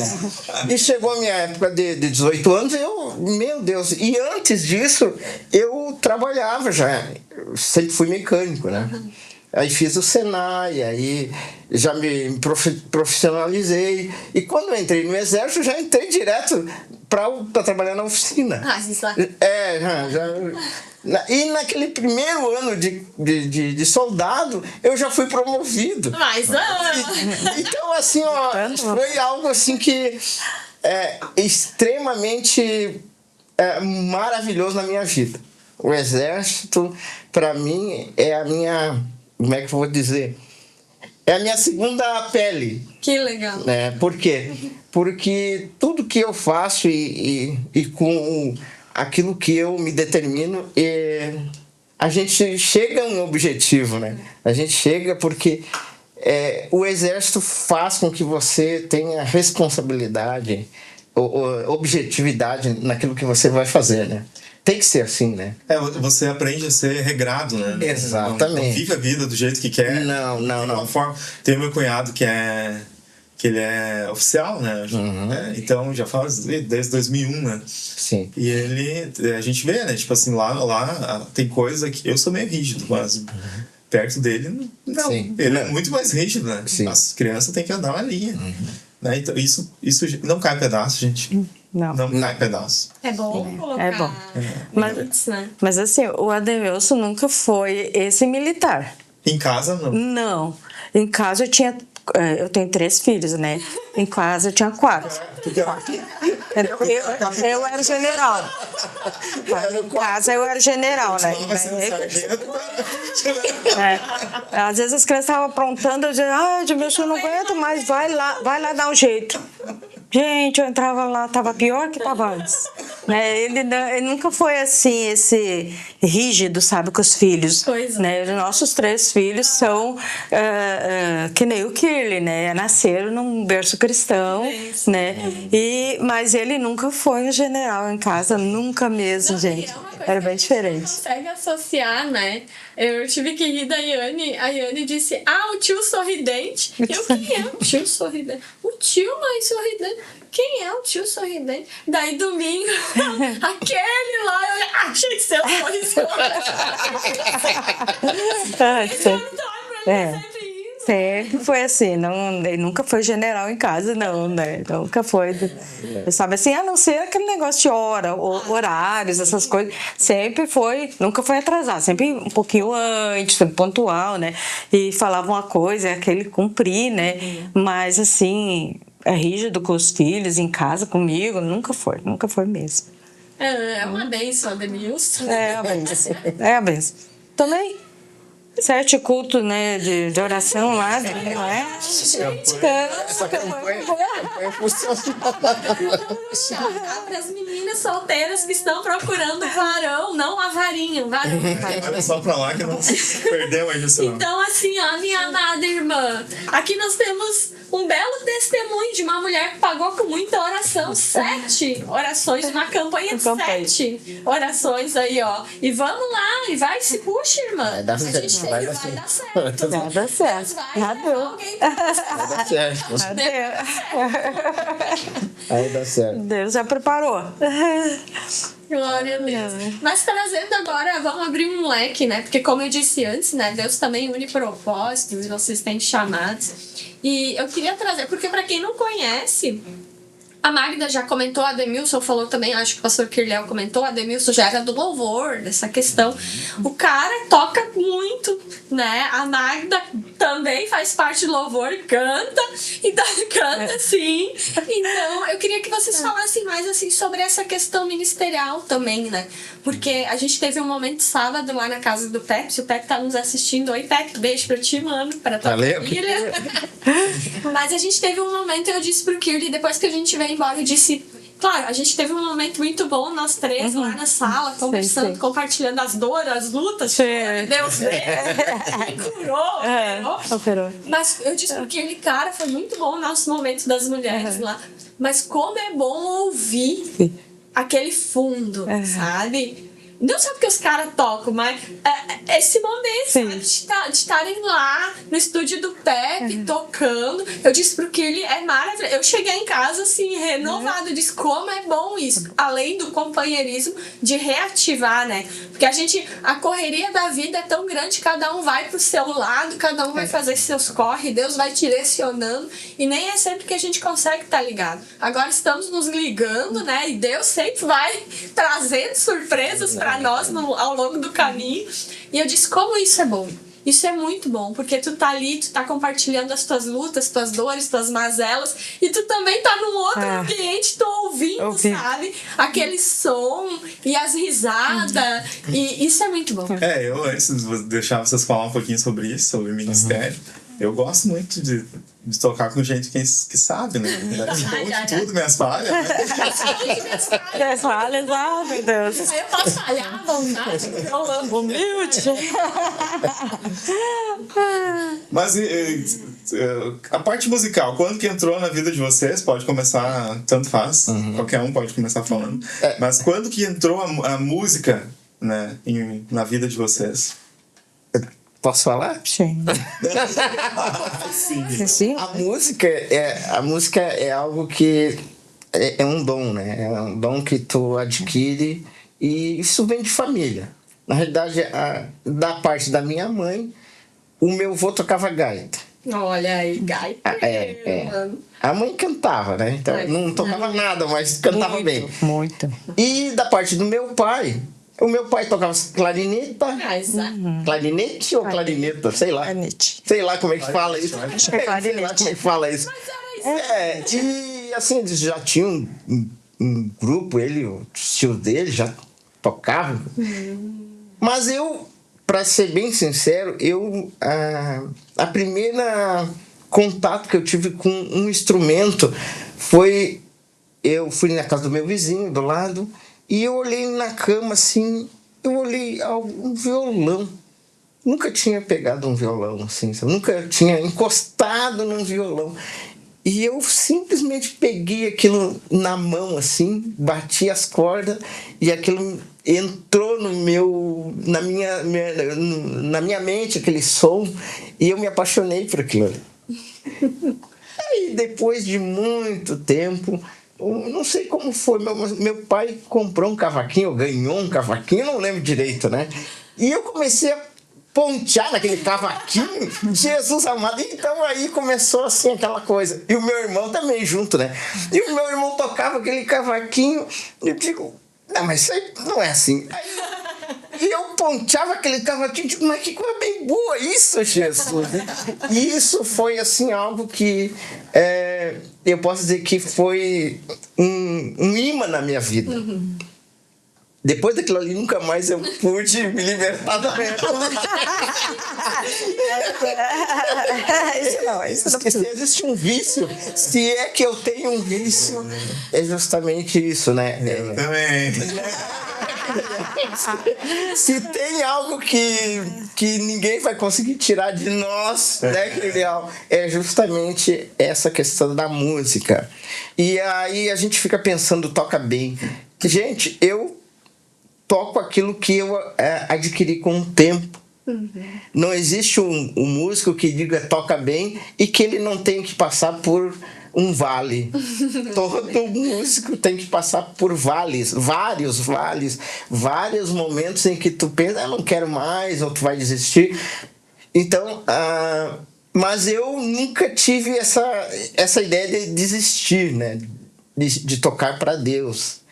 E chegou a minha época de 18 anos, meu Deus. E antes disso, eu trabalhava já. Eu sempre fui mecânico, né? Aí fiz o Senai, aí já me profissionalizei. E quando eu entrei no exército, já entrei direto para trabalhar na oficina. Isso lá. E naquele primeiro ano de soldado, eu já fui promovido. Então, assim, foi algo assim que extremamente maravilhoso na minha vida. o exército, para mim, é a minha... Como é que eu vou dizer? É a minha segunda pele. Que legal. Né? Por quê? Porque tudo que eu faço e com aquilo que eu me determino, a gente chega a um objetivo, né? A gente chega porque o exército faz com que você tenha responsabilidade, objetividade naquilo que você vai fazer, né? Tem que ser assim, né? Você aprende a ser regrado, né? Exatamente. Não vive a vida do jeito que quer. Não. Tem o meu cunhado que ele é oficial, né? Então já faz desde 2001, né? Sim. E a gente vê, né? Tipo assim, lá tem coisa que eu sou meio rígido, mas perto dele, não. Sim. Ele é muito mais rígido, né? Sim. As crianças têm que andar uma linha. Né? Então isso não cai pedaço, gente. Não cai pedaço. É bom colocar É bom. limites, né? Mas assim, o Ademilson nunca foi esse militar. Em casa, não. Não. Em casa eu tenho 3 filhos, né? Em casa eu tinha 4. Eu era general. Em casa eu era general, né? Às vezes as crianças estavam aprontando, eu dizia, Edmilson, eu não aguento mais, vai lá dar um jeito. Gente, eu entrava lá, tava pior que tava antes. Né? Ele nunca foi assim, esse rígido, sabe, com os filhos. Pois é. Né? Os nossos 3 filhos são que nem o Kirley, né? Nasceram num berço cristão, né? Mas ele nunca foi um general em casa, nunca mesmo, gente. Era bem diferente. Consegue associar, né? Eu tive que rir da Yane. A Yane disse, o tio sorridente. Quem é o tio sorridente? O tio mais sorridente. Quem é o tio sorridente? Daí domingo, aquele lá, eu achei que você Sempre foi assim, ele nunca foi general em casa, não, né? Nunca foi. Eu sabe assim, a não ser aquele negócio de horários, essas coisas. Sempre foi, nunca foi atrasado, sempre um pouquinho antes, sempre pontual, né? E falava uma coisa, aquele cumprir, né? Mas assim, é rígido com os filhos, em casa, comigo, nunca foi mesmo. É uma benção, Ademilson. É a benção. Também. 7 cultos, né, de oração lá, não é? Essa campanha funciona. Para as meninas solteiras que estão procurando varão, não a varinha, varão. Olha só pra lá que não perdeu aí, Juscelino. Então, assim, minha amada irmã, aqui nós temos um belo testemunho de uma mulher que pagou com muita oração. 7 orações, uma campanha de 7 orações aí, ó. E vamos lá, e se puxa, irmã. Vai dar certo. Vai dar certo. Vai dar certo. Já deu. Vai dar certo. Deus já preparou. Glória a Deus. Mas trazendo agora, vamos abrir um leque, né? Porque como eu disse antes, né? Deus também une propósitos e vocês têm chamados. E eu queria trazer, porque para quem não conhece, a Magda já comentou, a Ademilson falou também, acho que o pastor Kirléu comentou, a Ademilson já era do louvor, dessa questão. O cara toca muito, né? A Magda também faz parte do louvor, canta sim. Então, eu queria que vocês falassem mais assim sobre essa questão ministerial também, né? Porque a gente teve um momento sábado lá na casa do Pepe, se o Pepe tá nos assistindo, oi Pepe, beijo pra ti, mano, pra tua família. Mas a gente teve um momento, eu disse pro Kirley, depois que a gente veio embora, eu disse, claro, a gente teve um momento muito bom, nós 3 lá na sala, conversando, compartilhando as dores, as lutas. Deus me curou. Mas eu disse porque ele, cara, foi muito bom o nosso momento das mulheres lá. Mas como é bom ouvir aquele fundo, sabe? Não só porque os caras tocam, mas esse momento, sabe, de estarem lá no estúdio do Pepe, tocando. Eu disse pro Kirley, é maravilhoso. Eu cheguei em casa, assim, renovada. Eu disse, como é bom isso. Além do companheirismo, de reativar, né? Porque a correria da vida é tão grande, cada um vai pro seu lado, cada um vai fazer seus corre, Deus vai direcionando. E nem é sempre que a gente consegue estar ligado. Agora estamos nos ligando, né? E Deus sempre vai trazendo surpresas para nós ao longo do caminho. E eu disse, como isso é bom. Isso é muito bom, porque tu tá ali, tu tá compartilhando as tuas lutas, tuas dores, tuas mazelas, e tu também tá num outro ambiente, tu ouvindo ouvir. sabe? Aquele som e as risadas. E isso é muito bom. Eu antes de deixar vocês falar um pouquinho sobre isso, sobre ministério, eu gosto muito de tocar com gente que sabe, né? Tudo minhas falhas, né? Minhas falhas, meu Deus. Aí eu posso falhar à vontade. Humilde. Mas a parte musical, quando que entrou na vida de vocês? Pode começar, tanto faz, qualquer um pode começar falando. Mas quando que entrou a música, né, na vida de vocês? Posso falar? Sim. Sim. A música é algo que é um dom, né? É um dom que tu adquire e isso vem de família. Na realidade, da parte da minha mãe, o meu avô tocava gaita. Olha aí, gaita. A mãe cantava, né? Então não tocava nada, mas cantava bem. Muito. E da parte do meu pai, o meu pai tocava clarineta. Clarinete ou clarineta? Sei lá. Clarinete. Sei lá como é que fala isso. Acho que é clarinete. Sei lá como é que fala isso. E assim, eles já tinham um grupo, o tio dele já tocava. Mas eu, para ser bem sincero, a primeira contato que eu tive com um instrumento foi... Eu fui na casa do meu vizinho, do lado, e eu olhei na cama, assim, eu olhei um violão. Nunca tinha pegado um violão, assim, sabe? Nunca tinha encostado num violão. E eu simplesmente peguei aquilo na mão, assim, bati as cordas, e aquilo entrou na minha mente, aquele som, e eu me apaixonei por aquilo. Aí, depois de muito tempo... Eu não sei como foi, mas meu pai comprou um cavaquinho, ganhou um cavaquinho, não lembro direito, né? E eu comecei a pontear naquele cavaquinho, Jesus amado. Então aí começou assim aquela coisa. E o meu irmão também junto, né? E o meu irmão tocava aquele cavaquinho, e eu digo, não, mas isso aí não é assim. E eu ponteava aquele cavaquinho, digo, mas que coisa bem boa isso, Jesus. E isso foi assim algo que eu posso dizer que foi um imã na minha vida. Depois daquilo ali, nunca mais eu pude me libertar da minha Isso não precisa. Existe um vício. Se é que eu tenho um vício, é justamente isso, né? Eu também. Se tem algo que ninguém vai conseguir tirar de nós, né, Cristian? É justamente essa questão da música. E aí a gente fica pensando, toca bem. Gente, eu toco aquilo que eu adquiri com o tempo. Não existe um músico que diga toca bem e que ele não tem que passar por um vale. Todo músico tem que passar por vários momentos em que tu pensa, eu não quero mais, ou tu vai desistir. Então, mas eu nunca tive essa ideia de desistir, né? De tocar para Deus.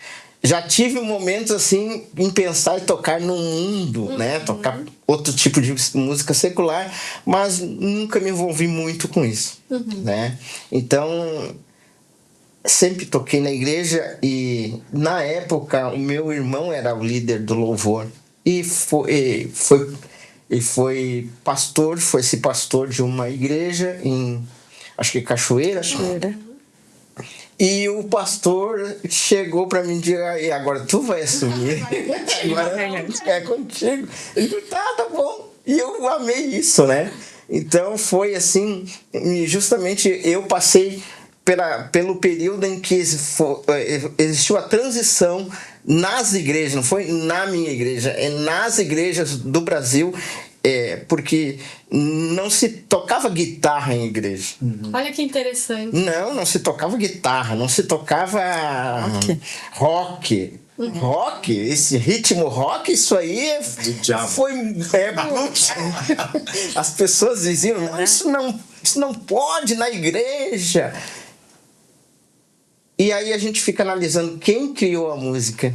Já tive momentos assim em pensar em tocar no mundo, né? Tocar outro tipo de música secular, mas nunca me envolvi muito com isso, né? Então, sempre toquei na igreja e na época o meu irmão era o líder do louvor e foi pastor de uma igreja em, acho que Cachoeira. E o pastor chegou para mim e disse, e agora tu vai assumir? Agora é contigo. Ele disse, tá bom. E eu amei isso, né? Então foi assim, justamente eu passei pelo período em que existiu a transição nas igrejas, não foi na minha igreja, é nas igrejas do Brasil, porque não se tocava guitarra em igreja. Olha que interessante. Não se tocava guitarra, não se tocava rock. Rock, esse ritmo rock, isso aí foi... As pessoas diziam, isso não pode na igreja. E aí a gente fica analisando quem criou a música.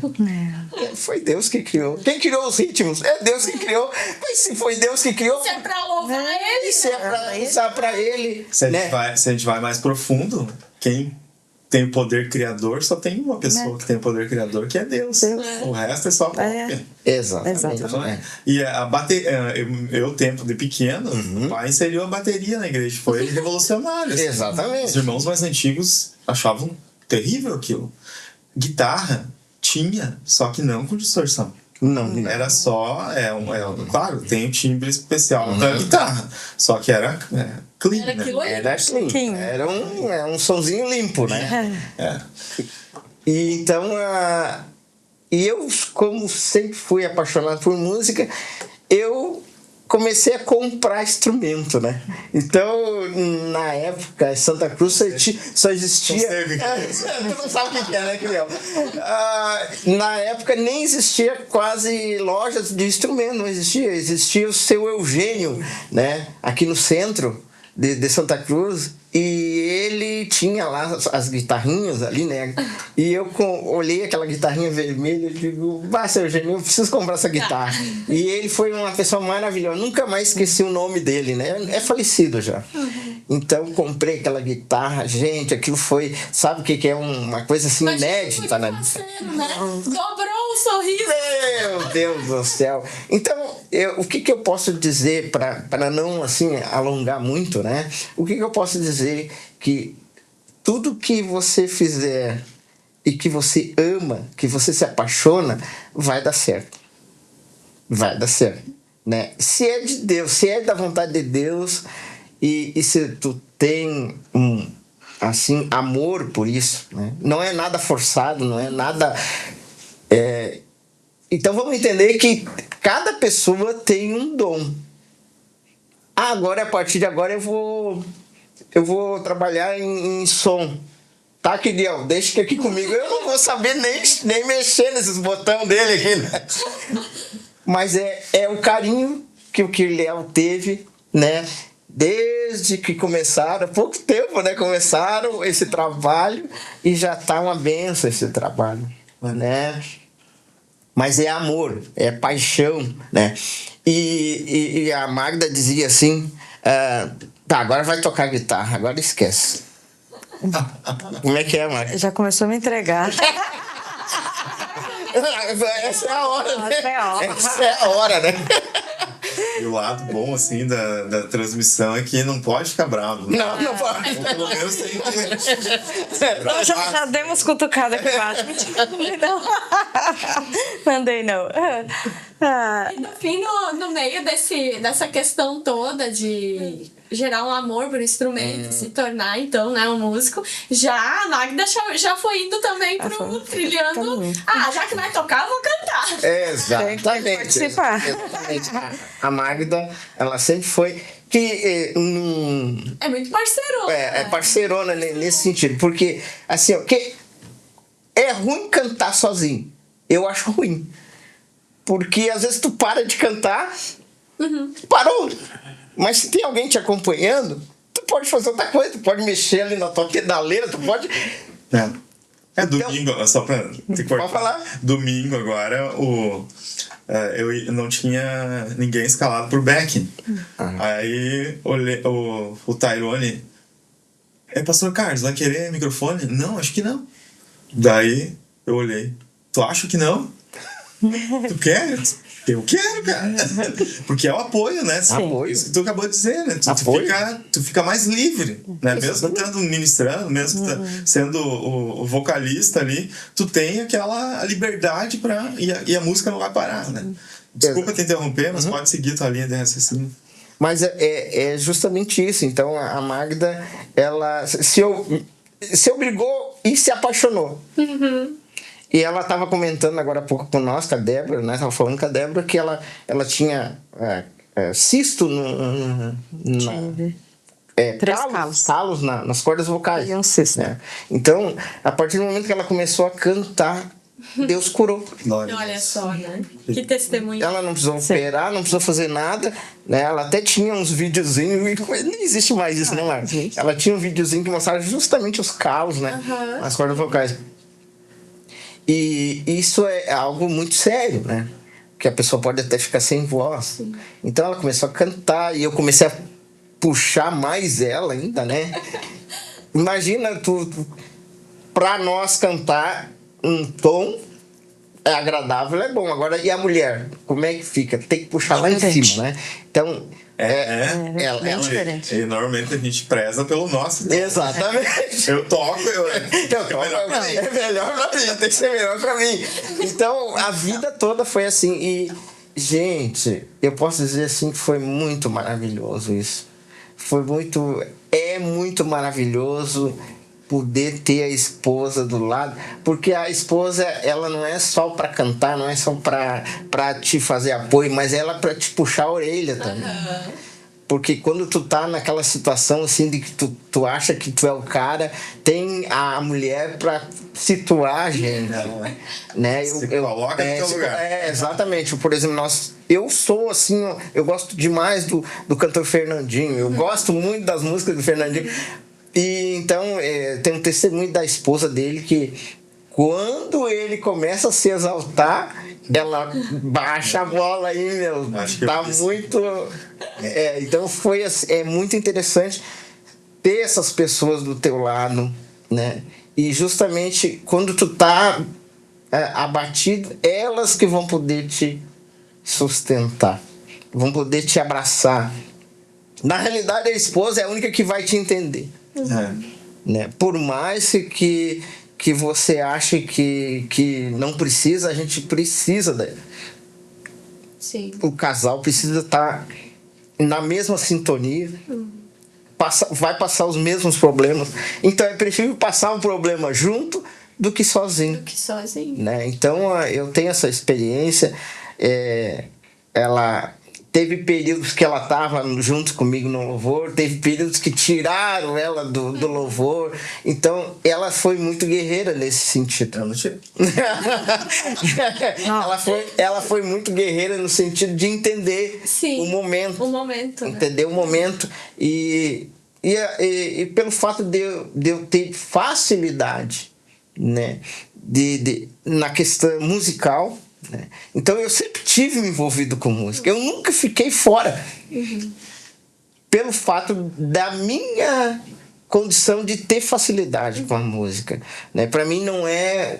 Foi Deus que criou. Quem criou os ritmos? É Deus que criou. Mas se foi Deus que criou... Se é pra louvar ele, se é pra usar pra ele... Se a gente vai mais profundo, quem tem o poder criador, só tem uma pessoa que tem o poder criador, que é Deus. O resto é só cópia. Exatamente. Então, e a bateria, eu tempo de pequeno, o pai inseriu a bateria na igreja, foi revolucionário. Assim. Exatamente. Os irmãos mais antigos achavam terrível aquilo. Guitarra tinha, só que não com distorção. Não. Era só, claro, tem um timbre especial da guitarra, só que era clean, Era né? aquilo ali. Era clean. Era um sonzinho limpo, né? É. E então, e eu, como sempre fui apaixonado por música, eu comecei a comprar instrumento, né? Então, na época, em Santa Cruz só existia... Tu não sabe o que é, né, Criel? Na época nem existia quase lojas de instrumento, não existia. Existia o Seu Eugênio, né? Aqui no centro de Santa Cruz. E ele tinha lá as guitarrinhas ali, né? E eu olhei aquela guitarrinha vermelha e digo, Seu Eugênio, eu preciso comprar essa guitarra. E ele foi uma pessoa maravilhosa. Nunca mais esqueci o nome dele, né? É falecido já. Então comprei aquela guitarra. Gente, aquilo foi... Sabe o que é uma coisa assim inédita, né? Dobrou o sorriso. Meu Deus do céu. Então, o que eu posso dizer para não assim alongar muito, né? O que eu posso dizer que tudo que você fizer e que você ama, que você se apaixona, vai dar certo. Vai dar certo, né? Se é de Deus, se é da vontade de Deus e se tu tem assim amor por isso, né? Não é nada forçado, não é nada então vamos entender que cada pessoa tem um dom. Agora, a partir de agora, eu vou trabalhar em som. Tá, Kiriel? Deixa que aqui comigo. Eu não vou saber nem mexer nesses botões dele aqui, né? Mas é o carinho que o Kiriel teve, né? Desde que começaram, há pouco tempo, né? Começaram esse trabalho e já tá uma benção esse trabalho, né? Mas é amor, é paixão, né? E a Magda dizia assim, tá, agora vai tocar guitarra, agora esquece. Como é que é, Magda? Já começou a me entregar. Essa é a hora, né? Essa é a hora. Essa é a hora, né? E o lado bom, assim, da transmissão é que não pode ficar bravo. Não pode. Ou pelo menos tem que... Nós já demos cutucada aqui embaixo. Não. Mandei não. E no fim, no meio dessa questão toda de gerar um amor por instrumento, se tornar, então, né, um músico, já a Magda já foi indo também pro trilhando. Já que vai tocar, eu vou cantar. Exatamente. Participar. Exatamente. A Magda, ela sempre foi que É muito parceirona. é parceirona nesse sentido, porque assim, que é ruim cantar sozinho. Eu acho ruim. Porque às vezes tu para de cantar, parou. Mas se tem alguém te acompanhando, tu pode fazer outra coisa, tu pode mexer ali na tua pedaleira, tu pode... Domingo, só pra te cortar. Pode falar. Domingo agora, eu não tinha ninguém escalado pro backing. Aí olhei, o Tyrone, Pastor Carlos, vai querer microfone? Não, acho que não. Daí eu olhei, tu acha que não? Tu quer? Eu quero, cara. Porque é o apoio, né? Apoio. Isso que tu acabou de dizer, né? Tu fica mais livre, né? Mesmo estando ministrando, mesmo sendo o vocalista ali, tu tem aquela liberdade e a música não vai parar, né? Desculpa te interromper, mas pode seguir tua linha de raciocínio. Mas é justamente isso. Então a Magda, ela se obrigou e se apaixonou. E ela estava comentando agora há pouco com nós, com a Débora, né? Estava falando com a Débora que ela tinha cisto calos nas cordas vocais. E um cisto. Né? Então, a partir do momento que ela começou a cantar, Deus curou. Olha só, né? Que testemunho. Ela não precisou operar, não precisou fazer nada, né? Ela até tinha uns videozinhos, nem existe mais isso, né, Marcos? Ela tinha um videozinho que mostrava justamente os calos, né? Nas cordas vocais. E isso é algo muito sério, né? Que a pessoa pode até ficar sem voz. Então ela começou a cantar e eu comecei a puxar mais ela ainda, né? Imagina, para nós cantar um tom é agradável, é bom. Agora, e a mulher? Como é que fica? Tem que puxar lá em cima, né? Então, bem diferente. E normalmente a gente preza pelo nosso. Exatamente. Eu toco, É melhor pra mim, tem que ser melhor pra mim. Então, a vida toda foi assim. E, gente, eu posso dizer assim que foi muito maravilhoso isso. É muito maravilhoso poder ter a esposa do lado, porque a esposa, ela não é só para cantar, não é só para te fazer apoio, mas ela para te puxar a orelha também. Porque quando tu tá naquela situação assim de que tu acha que tu é o cara, tem a mulher para situar a gente, né? Se coloca no teu lugar. Exatamente. Por exemplo, eu sou assim, eu gosto demais do cantor Fernandinho, eu gosto muito das músicas do Fernandinho. E então tem um testemunho da esposa dele que quando ele começa a se exaltar, ela baixa a bola aí, meu. Tá muito. Então foi assim, muito interessante ter essas pessoas do teu lado, né? E justamente quando tu tá abatido, elas que vão poder te sustentar, vão poder te abraçar. Na realidade, a esposa é a única que vai te entender. Né? Por mais que você ache que não precisa, a gente precisa dela. Sim. O casal precisa estar na mesma sintonia, vai passar os mesmos problemas. Então é preferível passar um problema junto do que sozinho. Né? Então eu tenho essa experiência. Ela teve períodos que ela estava junto comigo no louvor, teve períodos que tiraram ela do louvor. Então, ela foi muito guerreira nesse sentido. Ela foi muito guerreira no sentido de entender o momento. Entender o momento. E pelo fato de eu ter facilidade, né, na questão musical, né? Então eu sempre tive me envolvido com música, eu nunca fiquei fora, pelo fato da minha condição de ter facilidade com a música, né? Para mim não é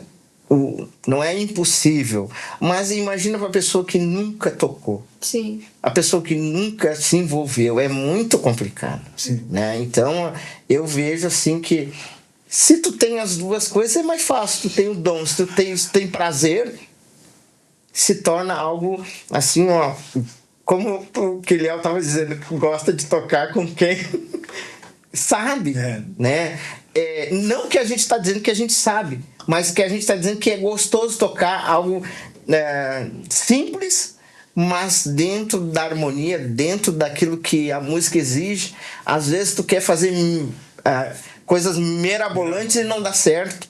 impossível, mas imagina para a pessoa que nunca tocou. Sim. A pessoa que nunca se envolveu, é muito complicado. Sim. Né? Então eu vejo assim que se tu tem as duas coisas é mais fácil. Tu tem o dom, se tu tem prazer, se torna algo assim, ó, como o que Léo estava dizendo, que gosta de tocar com quem sabe, né? Não que a gente está dizendo que a gente sabe, mas que a gente está dizendo que é gostoso tocar algo simples, mas dentro da harmonia, dentro daquilo que a música exige. Às vezes tu quer fazer coisas mirabolantes e não dá certo.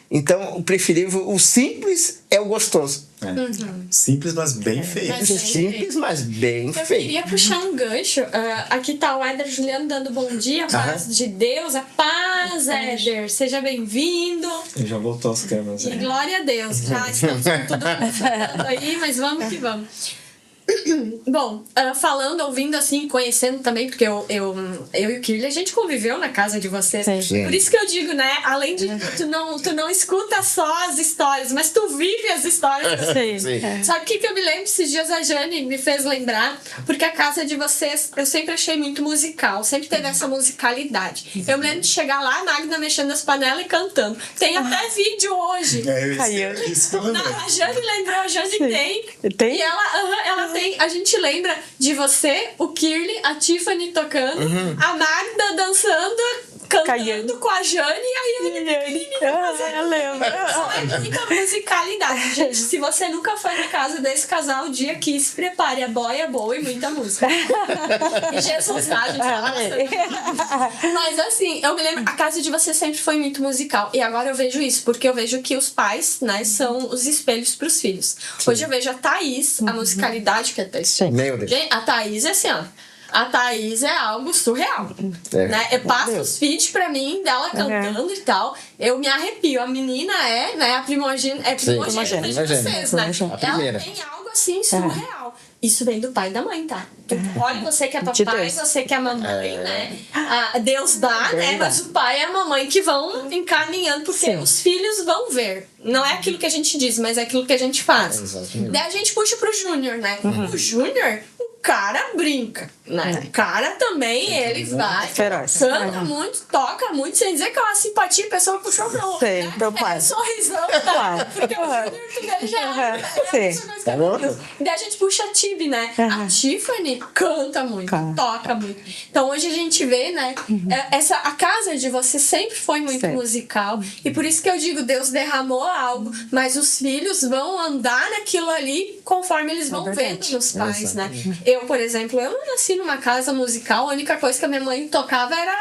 Então, o preferível, o simples é o gostoso. Simples, mas bem feito. Simples, mas bem feito. Eu queria puxar um gancho. Aqui tá o Éder Juliano dando bom dia. A paz de Deus. A paz, Éder. Seja bem-vindo. Ele já voltou as câmeras. E glória a Deus. Já estamos com tudo funcionando aí, mas vamos que vamos. Bom, falando, ouvindo assim, conhecendo também, porque eu e o Kirli, a gente conviveu na casa de vocês. Sim. Por isso que eu digo, né? Além de tu não escuta só as histórias, mas tu vive as histórias. Sim. Sabe o que eu me lembro? Esses dias a Jane me fez lembrar, porque a casa de vocês eu sempre achei muito musical, sempre teve essa musicalidade. Eu me lembro de chegar lá, a Magda mexendo nas panelas e cantando. Tem até vídeo hoje. Isso que eu lembrei. A Jane lembrou, a Jane tem. Tem? E ela tem. A gente lembra de você, o Kirli, a Tiffany tocando, a Magda dançando, cantando com a Jane e a Yane. Eu lembro. É muita musicalidade. Gente, se você nunca foi na casa desse casal, o dia que se prepare, a boia é boa e muita música. E Jesus, tá? A gente fala bastante. Mas assim, eu me lembro, a casa de você sempre foi muito musical. E agora eu vejo isso, porque eu vejo que os pais, né, são os espelhos pros filhos. Hoje eu vejo a Thaís, a musicalidade que é Thaís. Meu Deus. Gente, a Thaís é assim, ó. A Thaís é algo surreal. Né? Eu passo os feeds pra mim dela cantando e tal. Eu me arrepio. A menina né, a primogênita de vocês, né? A primeira. Ela tem algo assim surreal. Isso vem do pai e da mãe, tá? Olha, você que é De papai, Deus. você que é mamãe, né? Deus dá, né? Mas o pai e a mamãe que vão encaminhando, porque Sim. os filhos vão ver. Não é aquilo que a gente diz, mas é aquilo que a gente faz. Exatamente. Daí a gente puxa pro Júnior, né? O Júnior, o cara brinca, né? O cara também, ele vai, Feroz. canta muito, toca muito, sem dizer que é uma simpatia, a pessoa puxou pro outro, Sim, né? pro pai. É sorrisão, tá? Porque o Júnior, tu vê, já Sim. Tá bom? Daí a gente puxa a Tibi, né? A Tiffany canta muito, toca muito. Então hoje a gente vê, né? A casa de você sempre foi muito Sim. musical. E por isso que eu digo, Deus derramou algo, mas os filhos vão andar naquilo ali conforme eles vão verdade. vendo nos pais, né? Eu, por exemplo, eu não nasci numa casa musical, a única coisa que a minha mãe tocava era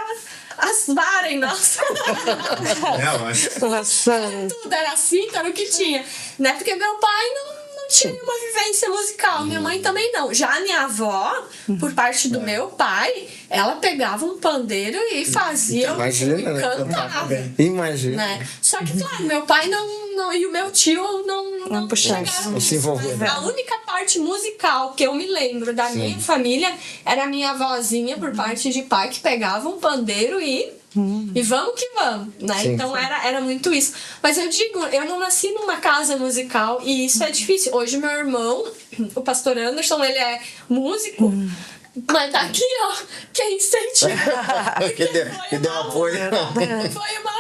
as varas, nossa. Eu acho. Nossa. Tudo era assim, era o que tinha. Né? Porque meu pai não tinha uma vivência musical, minha mãe também não. Já a minha avó, por parte do meu pai, ela pegava um pandeiro e fazia Imagina, e né? cantava. Imagina. Né? Só que, claro, meu pai não e o meu tio não puxaram. chegaram Não se nisso. envolveram. A única parte musical que eu me lembro da minha família era a minha avózinha, por parte de pai, que pegava um pandeiro e vamos que vamos, né? Sim, Então era muito isso. Mas eu digo, eu não nasci numa casa musical e isso é difícil. Hoje meu irmão, o pastor Anderson, ele é músico, mas tá aqui, ó, que é incentivo. que deu apoio. Foi uma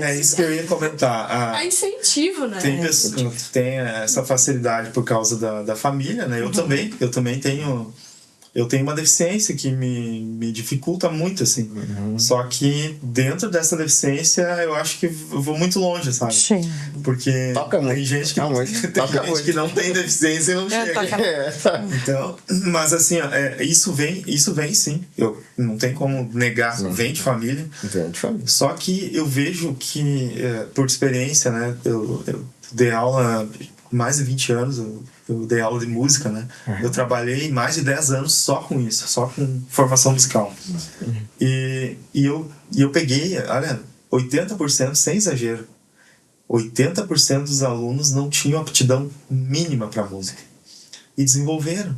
É isso que eu ia comentar. É incentivo, né? Tem, tem essa facilidade por causa da família, né? Eu também tenho. Eu tenho uma deficiência que me dificulta muito, assim. Só que dentro dessa deficiência, eu acho que eu vou muito longe, sabe? Sim. Porque Toca muito. tem gente, Toca muito. tem Toca gente muito. que não tem deficiência e não chega. toca. Então, mas assim, ó, isso vem sim. Eu não tem como negar, vem de família. Vem de família. Só que eu vejo que, por experiência, né, eu dei aula mais de 20 anos, eu dei aula de música, né? Eu trabalhei mais de 10 anos só com isso, só com formação musical. E eu peguei, olha, 80%, sem exagero, 80% dos alunos não tinham aptidão mínima para música. E desenvolveram.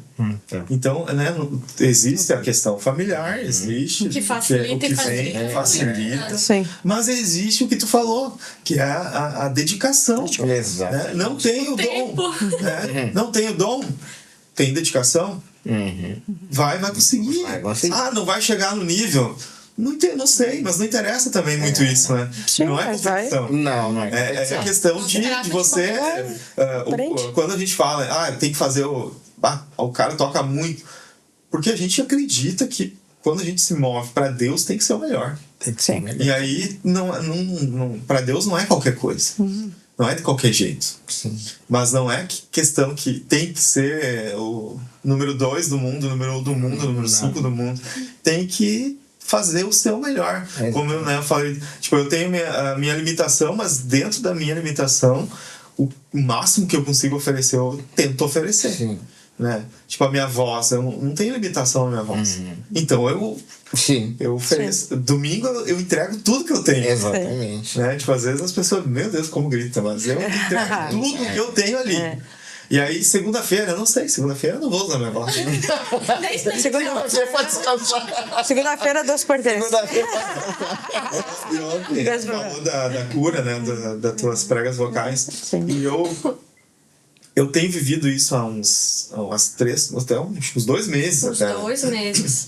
Então, né, existe a questão familiar, existe Que facilita o que e facilita. facilita, Sim. mas existe o que tu falou, que é a dedicação. Exato. Né? Não tem o Tempo. dom. Né? Não tem o dom, tem dedicação. Vai conseguir. Vai conseguir. Ah, não vai chegar no nível. Não sei, mas não interessa também muito isso, né? Sim, não é mas vai. competição. Não é. É a questão de você. Aprende. Quando a gente fala, tem que fazer o cara toca muito. Porque a gente acredita que quando a gente se move para Deus tem que ser o melhor. Tem que ser melhor. E aí, para Deus não é qualquer coisa. Não é de qualquer jeito. Sim. Mas não é questão que tem que ser o número 2 do mundo, o número 1 do mundo, o número 5 do mundo. Tem que fazer o seu melhor. Como eu falei, tipo, eu tenho a minha limitação, mas dentro da minha limitação, o máximo que eu consigo oferecer, eu tento oferecer. Sim. Né? Tipo, a minha voz, eu não tenho limitação na minha voz. Então Sim. eu ofereço. Domingo eu entrego tudo que eu tenho. Exatamente. Né? Tipo, às vezes as pessoas, meu Deus, como grita, mas eu entrego tudo que eu tenho ali. E aí, segunda-feira, eu não sei, segunda-feira eu não vou usar minha voz. Você pode descansar. Segunda-feira, 2 por 3. E ontem, falou da cura, né, das tuas pregas vocais. E eu tenho vivido isso há uns 2 meses. Uns 2 meses.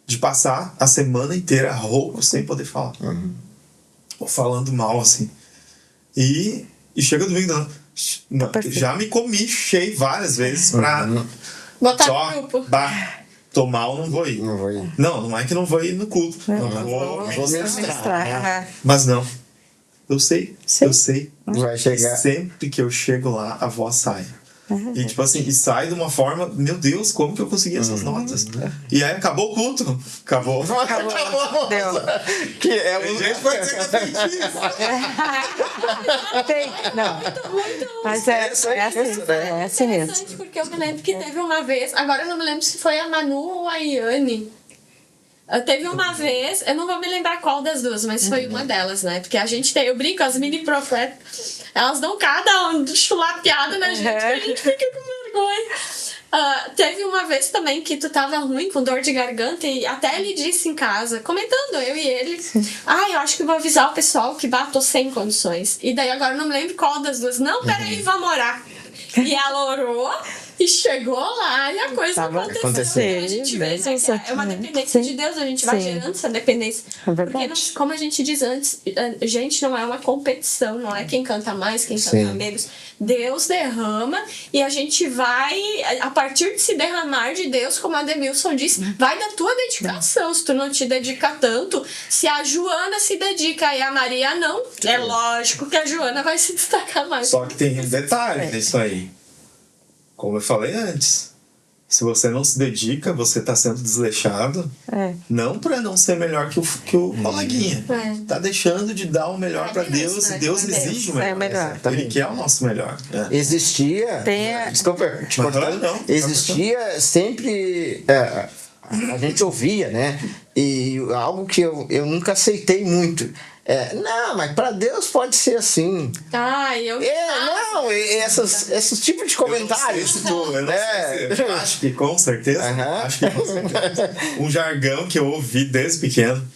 De passar a semana inteira rouco sem poder falar. Ou falando mal, assim. E chega domingo, já me comi cheio várias vezes pra... Botar Só, no grupo. tô mal, não vou ir. Não vou ir. Não é que não vou ir no culto. Não vou ministrar. Mas não. Eu sei. Vai chegar. Sempre que eu chego lá, a voz sai. E tipo assim, e sai de uma forma, meu Deus, como que eu consegui essas notas? E aí acabou o culto. Acabou. Deu. Que é Tem gente que pode dizer que eu senti isso. Tem. Não. Mas é assim. É assim mesmo. Interessante, porque eu me lembro que teve uma vez, agora eu não me lembro se foi a Manu ou a Iane. Teve uma vez, eu não vou me lembrar qual das duas, mas foi uma delas, né? Porque a gente tem, eu brinco, as mini profetas, elas dão cada chulapeada na gente, que a gente fica com vergonha. Teve uma vez também que tu tava ruim, com dor de garganta, e até ele disse em casa, comentando, eu e ele, eu acho que vou avisar o pessoal que tô sem condições. E daí agora não me lembro qual das duas. Não, peraí, vamos orar. E ela orou e chegou lá e a coisa aconteceu. A gente vê, né, que é uma dependência de Deus, a gente vai gerando essa dependência. Porque, como a gente diz antes, gente, não é uma competição, não é quem canta mais, quem canta menos. Deus derrama e a gente vai, a partir de se derramar de Deus, como a Ademilson disse, vai da tua dedicação. Se tu não te dedica tanto, se a Joana se dedica e a Maria não, é lógico que a Joana vai se destacar mais. Só que tem um detalhe nisso aí. Como eu falei antes, se você não se dedica, você está sendo desleixado, não para não ser melhor que o coleguinha. Tá deixando de dar o melhor para Deus, e Deus exige o melhor. Ele quer o nosso melhor. Existia, desculpa te cortar, existia sempre, a gente ouvia, né? E algo que eu nunca aceitei muito. Não, mas para Deus pode ser assim. Esses tipos de comentários. Eu acho que com certeza. Um jargão que eu ouvi desde pequeno.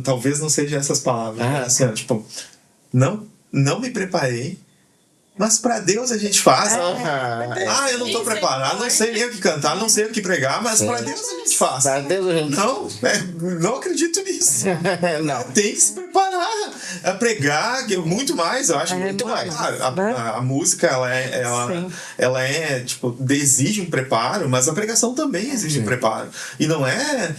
Talvez não seja essas palavras. Assim, tipo, não me preparei. Mas pra Deus a gente faz. Eu não tô preparado, não sei nem o que cantar, não sei o que pregar, mas pra Deus a gente faz. Pra Deus a gente... Não acredito nisso. Não. Tem que se preparar a pregar, muito mais, eu acho. Muito mais. A música, ela é, tipo, exige um preparo, mas a pregação também exige um preparo. E não é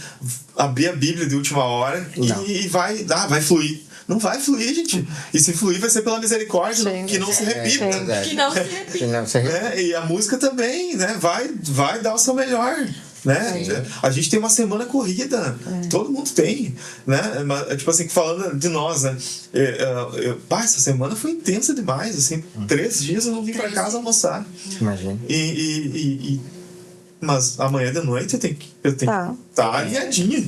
abrir a Bíblia de última hora e vai fluir. Não vai fluir, gente. E se fluir, vai ser pela misericórdia, que não se repita. Que não se repita. E a música também, né? Vai dar o seu melhor. Né? A gente tem uma semana corrida. Todo mundo tem. Né? Tipo assim, falando de nós, né? Essa semana foi intensa demais. Assim, 3 dias eu não vim pra casa almoçar. Imagina. Mas amanhã de noite eu tenho que estar alinhadinha.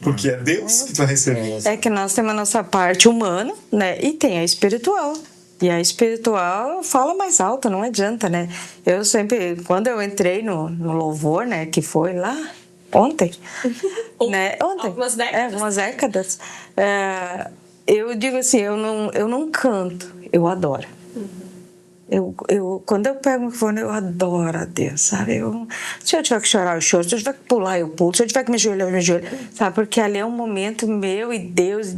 Porque é Deus que vai receber. É que nós temos a nossa parte humana, né? E tem a espiritual. E a espiritual fala mais alto, não adianta, né? Eu sempre, quando eu entrei no louvor, né? Que foi lá ontem, né? Ontem. Algumas décadas. Eu digo assim, eu não canto, eu adoro. Quando eu pego o microfone, eu adoro a Deus, sabe? Se eu tiver que chorar, eu choro. Se eu tiver que pular, eu pulo. Se eu tiver que me ajoelhar, eu me ajoelho. Sabe? Porque ali é um momento meu e Deus.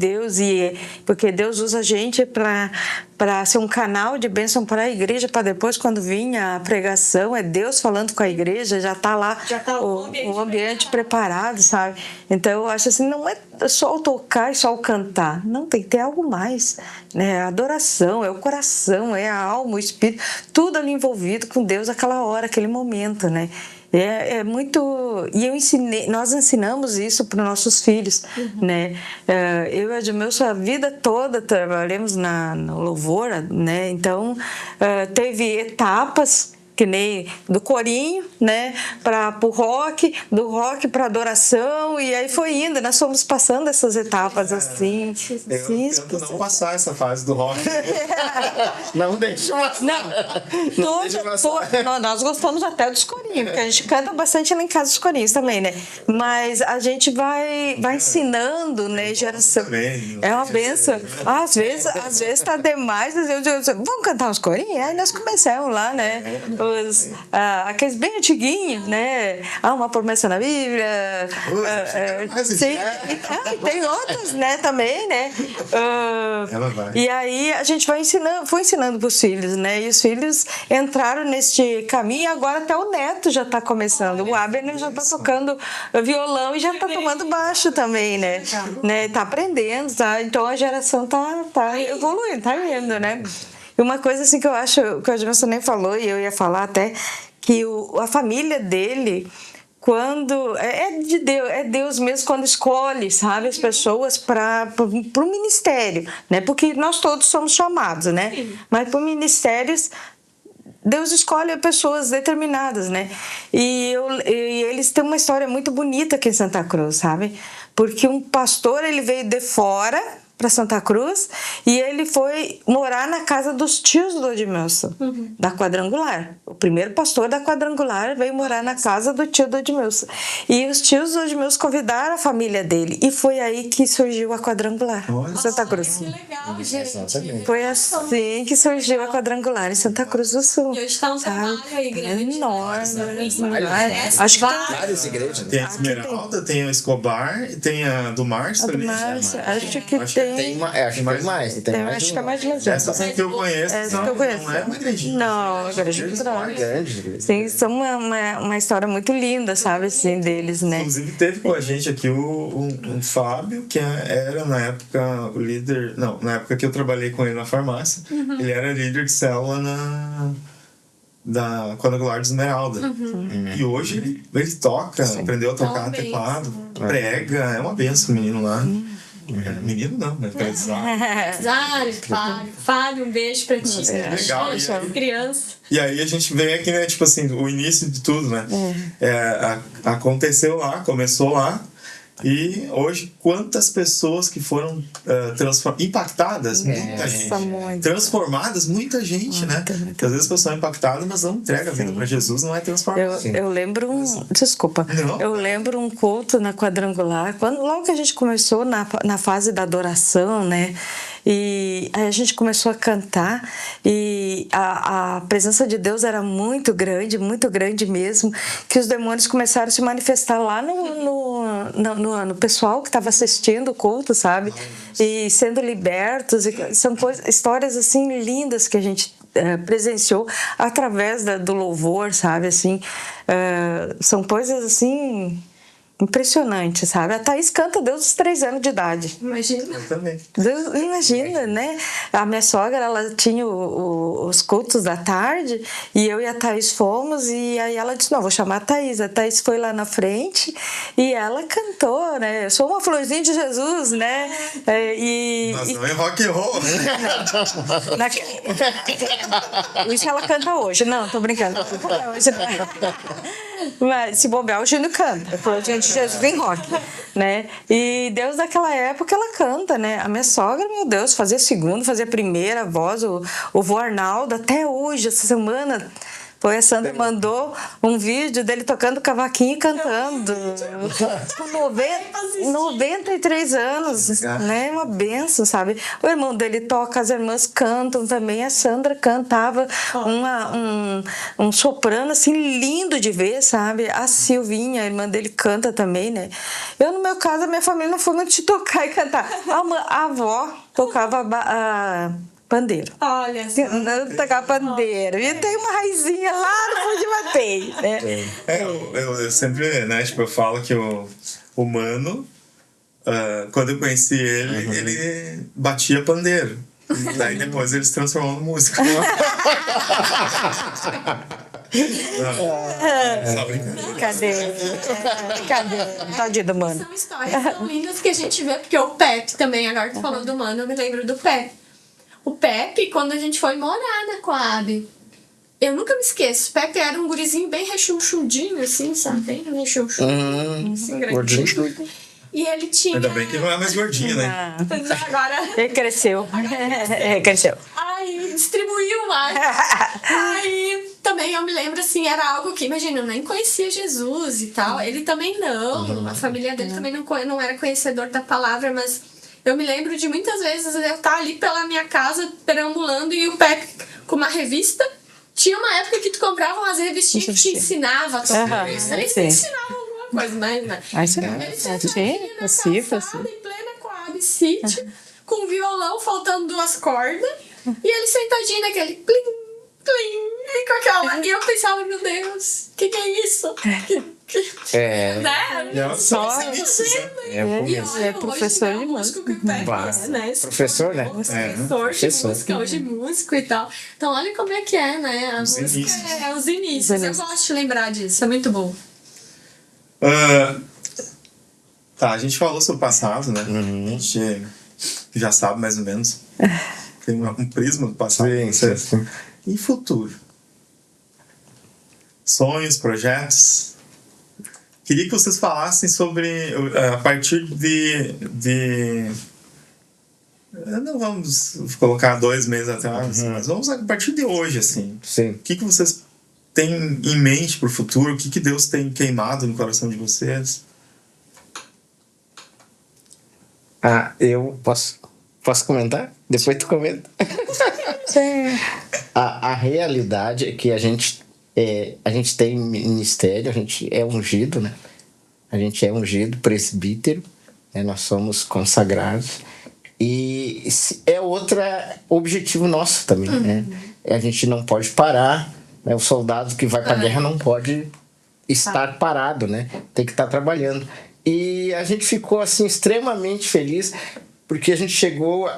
Porque Deus usa a gente para ser um canal de bênção para a igreja, para depois, quando vinha a pregação, é Deus falando com a igreja, já está lá o ambiente preparado, sabe? Então, eu acho assim, não é só o tocar e só o cantar. Não, tem que ter algo mais, né? A adoração, é o coração, é a alma, o espírito, tudo ali envolvido com Deus aquela hora, aquele momento, né? É muito... E nós ensinamos isso para os nossos filhos, né? Eu e a Edmilson, a vida toda trabalhamos no louvor, né? Então, teve etapas, que nem do corinho, né, para o rock, do rock para adoração, e aí foi indo, nós fomos passando essas etapas assim. Eu tento não passar essa fase do rock. Não deixa nós gostamos até dos corinhos, porque a gente canta bastante lá em casa os corinhos também, né? Mas a gente vai ensinando, né, geração. É uma benção. Às vezes tá demais, às vezes eu digo, vamos cantar uns corinhos? Aí nós começamos lá, né? Aqueles bem antiguinhos, né? Uma promessa na Bíblia. Tem outras, né, também, né? E aí a gente foi ensinando para os filhos, né? E os filhos entraram neste caminho e agora até o neto já está começando. O Abner já está tocando violão e já está tomando baixo também, né? Tá aprendendo, tá? Então a geração tá evoluindo, tá indo, né? E uma coisa assim que eu acho, que o Edmilson nem falou, e eu ia falar até, que a família dele, quando... de Deus, é Deus mesmo quando escolhe, sabe, as pessoas para o ministério, né? Porque nós todos somos chamados, né? Mas para ministérios, Deus escolhe pessoas determinadas, né? E eles têm uma história muito bonita aqui em Santa Cruz, sabe? Porque um pastor, ele veio de fora para Santa Cruz e ele foi morar na casa dos tios do Edmilson, da Quadrangular. O primeiro pastor da Quadrangular veio morar na casa do tio do Edmilson. E os tios do Edmilson convidaram a família dele. E foi aí que surgiu a Quadrangular em Santa Cruz. Que legal, gente. Exatamente. Foi assim que surgiu a Quadrangular em Santa Cruz do Sul. E hoje está um trabalho aí grande. Enorme. Várias, Acho que Várias igrejas, né? Tem a Esmeralda, tem a Escobar e tem a do Márcio do ali. Márcio, acho que Acho que tem. Acho que tem mais. Tem mais Acho de que é uma. mais de uma. Essa sim que eu conheço. Essa não, que eu conheço. Não é uma igrejinha. Não, a igreja grande. Grande. Sim, são uma história muito linda, sabe, assim, deles, né? Inclusive teve com a gente aqui um Fábio, que era na época o líder... Não, na época que eu trabalhei com ele na farmácia, ele era líder de célula da Quadrangular de Esmeralda. E hoje ele toca, aprendeu a tocar uma teclado, prega, é uma benção o menino lá. Menino não, né? Fábio, um beijo pra ti. Legal. Criança. E aí a gente vê aqui, né, tipo assim, o início de tudo, né? Aconteceu lá, começou lá. E hoje, quantas pessoas que foram impactadas? Muita gente. Muito. Transformadas, muita gente, né? Porque às vezes as pessoas são impactadas, mas não entregam a vida para Jesus, não é transformado. Eu lembro desculpa, Não. eu lembro um culto na Quadrangular, logo que a gente começou na fase da adoração, né? E aí a gente começou a cantar e a presença de Deus era muito grande mesmo, que os demônios começaram a se manifestar lá no pessoal que estava assistindo o culto, sabe? E sendo libertos, e são histórias assim lindas que a gente presenciou através do louvor, sabe? Assim, são coisas assim impressionante, sabe? A Thaís canta desde os 3 anos de idade. Imagina. Eu também. Imagina, né? A minha sogra, ela tinha os cultos da tarde e eu e a Thaís fomos e aí ela disse, não, vou chamar a Thaís. A Thaís foi lá na frente e ela cantou, né? Eu sou uma florzinha de Jesus, né? Mas não é rock and roll. Isso ela canta hoje. Não, tô brincando. Hoje não. Mas se bobear, o Júnior canta. Florzinha de Jesus em rock, né? E Deus daquela época ela canta, né? A minha sogra, meu Deus, fazia segunda, fazia primeira voz, o vô Arnaldo, até hoje, essa semana. Foi a Sandra mandou um vídeo dele tocando cavaquinho e cantando. Com 93 anos, né? Uma benção, sabe? O irmão dele toca, as irmãs cantam também. A Sandra cantava um soprano assim lindo de ver, sabe? A Silvinha, a irmã dele, canta também, né? Eu, no meu caso, a minha família não foi muito de tocar e cantar. A avó tocava pandeiro. Olha só. Não tocar pandeiro. E tem uma raizinha lá no fundo de Matei, né? Eu sempre, né, tipo, eu falo que o Mano, quando eu conheci ele, ele batia pandeiro. Daí depois ele se transformou no músico. Só brincando. Cadê? Tadinho do Mano. São histórias tão lindas que a gente vê, porque o Pepe também, agora tu falando do Mano, eu me lembro do Pepe. O Pepe, quando a gente foi morar na Coab, eu nunca me esqueço. O Pepe era um gurizinho bem rechonchudinho, assim, sabe? Bem rechonchudinho. Assim, grandinho. E ele tinha... Ainda bem que não é mais gordinho, né? Agora... Ele cresceu. Cresceu. Aí, distribuiu mais. Aí, também eu me lembro, assim, era algo que, imagina, eu nem conhecia Jesus e tal. Ele também não. A família dele também não era conhecedor da palavra, mas... Eu me lembro de muitas vezes eu estar ali pela minha casa, perambulando, e o Pepe com uma revista. Tinha uma época que tu comprava umas revistinhas que te ensinava a tocar. Isso aí te ensinava alguma coisa, mas... Né? Aí você não. Ele sentadinho na calçada, em plena Coab City, com um violão faltando 2 cordas, e ele sentadinho naquele plim, plim, e com aquela... E eu pensava, meu Deus, que é isso? Né? Só é professor de música. Professor, né? Professor de música, hoje músico e tal. Então, olha como é que é, né? A música é os inícios. Eu gosto de lembrar disso, é muito bom. Tá, a gente falou sobre o passado, né? A gente já sabe mais ou menos. Tem um prisma do passado. Sim. E futuro? Sonhos, projetos? Queria que vocês falassem sobre, a partir de não vamos colocar 2 meses atrás, mas vamos a partir de hoje, assim. Sim. O que vocês têm em mente para o futuro? O que Deus tem queimado no coração de vocês? Eu posso comentar? Depois tu comenta. Sim. A realidade é que a gente tem ministério, a gente é ungido, né? A gente é ungido, presbítero, né? Nós somos consagrados. E é outro objetivo nosso também, né? A gente não pode parar, né? O soldado que vai para a guerra não pode estar parado, né? Tem que estar trabalhando. E a gente ficou assim extremamente feliz porque a gente chegou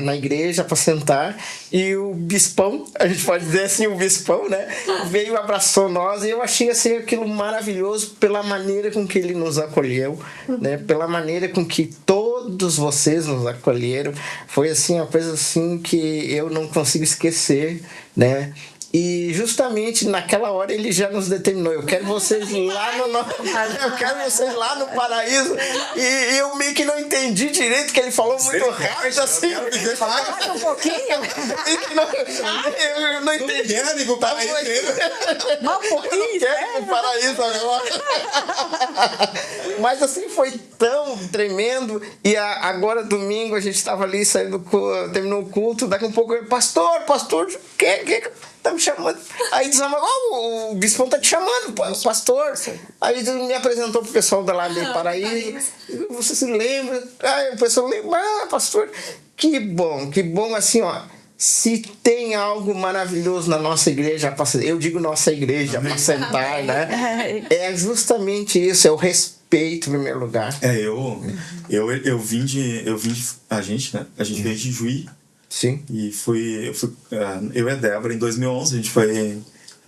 na igreja para sentar e o bispão, a gente pode dizer assim, o bispão, né, veio, abraçou nós, e eu achei assim aquilo maravilhoso pela maneira com que ele nos acolheu, né, pela maneira com que todos vocês nos acolheram. Foi assim uma coisa assim que eu não consigo esquecer, né? E justamente naquela hora ele já nos determinou: eu quero vocês lá no paraíso. E eu meio que não entendi direito, que ele falou muito rápido assim. Um pouquinho. Eu não entendi. Mas um pouquinho. Quero ir pro paraíso agora. Mas assim, foi tão tremendo. E agora domingo a gente estava ali terminou o culto, daqui a pouco eu, pastor, que tá me chamando. Aí diz, o bispão tá te chamando, pastor. Aí ele me apresentou pro pessoal da lá do Paraíso. Você se lembra? Aí o pessoal lembra, pastor. Que bom assim, ó. Se tem algo maravilhoso na nossa igreja, eu digo nossa igreja, para sentar, né? É justamente isso, é o respeito em primeiro lugar. Eu vim de a gente veio de Juí. Sim. E eu e a Débora, em 2011, a gente foi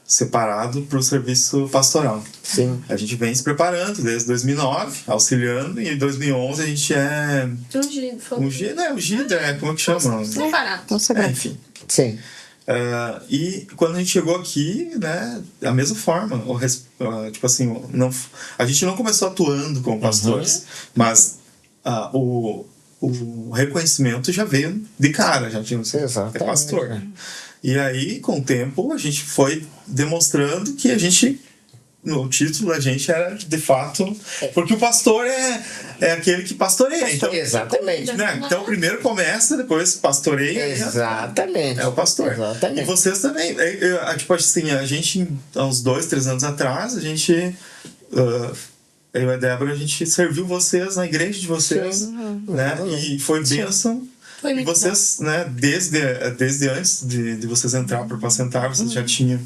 separado para o serviço pastoral. Sim. A gente vem se preparando desde 2009, auxiliando, e em 2011 a gente é... Ungido, como é que chama? Separado. Enfim. Sim. E quando a gente chegou aqui, né, da mesma forma, tipo assim, a gente não começou atuando como pastores, mas o reconhecimento já veio de cara, já tinha é pastor. E aí, com o tempo, a gente foi demonstrando que o título da gente era, de fato, porque o pastor é aquele que pastoreia. Então, exatamente. Né? Então, primeiro começa, depois pastoreia. Exatamente. É o pastor. Exatamente. E vocês também. Tipo assim, a gente, há uns 2-3 anos atrás, a gente... eu e a Débora, a gente serviu vocês na igreja de vocês, né? E foi bênção. E vocês, né, desde antes de vocês entrar para Apacentar, vocês já tinham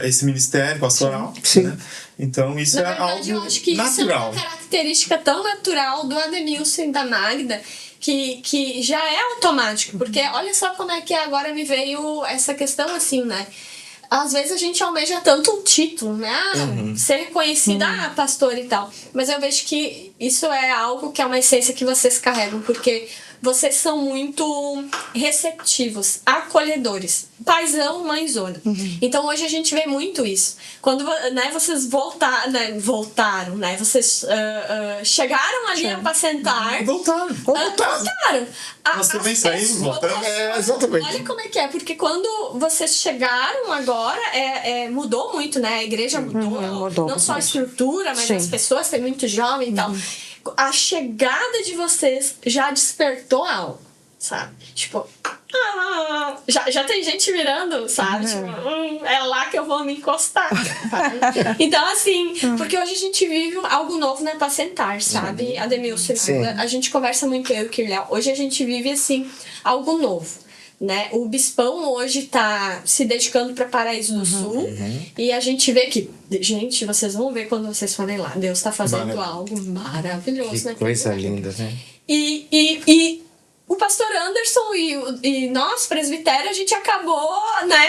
esse ministério pastoral. Sim. Né? Então, isso Na verdade, algo eu acho que natural. Isso é uma característica tão natural do Ademilson e da Magda que já é automático. Porque olha só como é que agora me veio essa questão assim, né? Às vezes a gente almeja tanto um título, né? Ser reconhecida, pastor e tal. Mas eu vejo que isso é algo que é uma essência que vocês carregam, porque vocês são muito receptivos, acolhedores. Paizão, mãezona. Então hoje a gente vê muito isso. Quando, né, vocês voltaram, né? Vocês chegaram ali a apacentar. Voltaram. Nós também saímos, voltamos. Exatamente. Olha como é que é, porque quando vocês chegaram agora, mudou muito, né? A igreja mudou. Não só a estrutura, mas as pessoas, tem muito jovem e tal. A chegada de vocês já despertou algo, sabe? Tipo, já tem gente virando, sabe? Tipo, é lá que eu vou me encostar. Sabe? Então, assim, porque hoje a gente vive algo novo, né? Pra sentar, sabe? Ademilson, a gente conversa muito, eu e o Kirléo. Hoje a gente vive, assim, algo novo. Né? O bispão hoje está se dedicando para Paraíso do Sul e a gente vê que, gente, vocês vão ver quando vocês forem lá, Deus está fazendo algo maravilhoso, que né? Coisa linda, né? E o pastor Anderson e nós, presbitério, a gente acabou, né?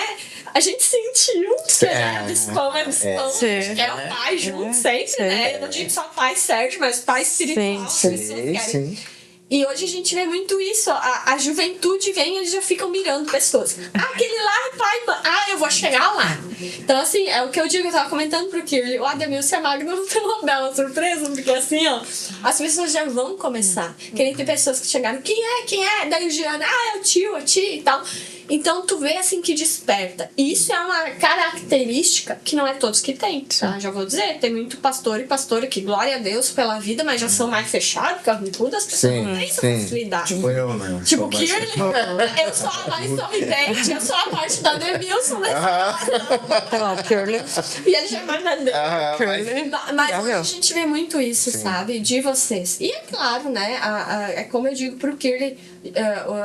A gente sentiu que bispão é bispão, é o pai junto sempre, né? Eu não digo só pai Sérgio, mas pai espiritual. Sim. E hoje a gente vê muito isso. A juventude vem e eles já ficam mirando pessoas. Aquele lá é pai, eu vou chegar lá. Então, assim, é o que eu digo, eu tava comentando pro Kirli, o Ademilson e a Magda não tem uma bela surpresa, porque assim, ó, as pessoas já vão começar. Que nem tem pessoas que chegaram, quem é? Daí o Giana, é o tio, a tia e tal. Então, tu vê, assim, que desperta. E isso é uma característica que não é todos que têm, tá? Já vou dizer, tem muito pastor e pastora que, glória a Deus pela vida, mas já são mais fechados, carrancudas, as pessoas não têm essa facilidade. Tipo eu, né? Tipo, que eu sou a mais sorridente, eu sou a parte da Demilson, né? E ele já é mais da Demilson. Mas hoje a gente vê muito isso, sabe? De vocês. E é claro, né? É como eu digo pro Kirli,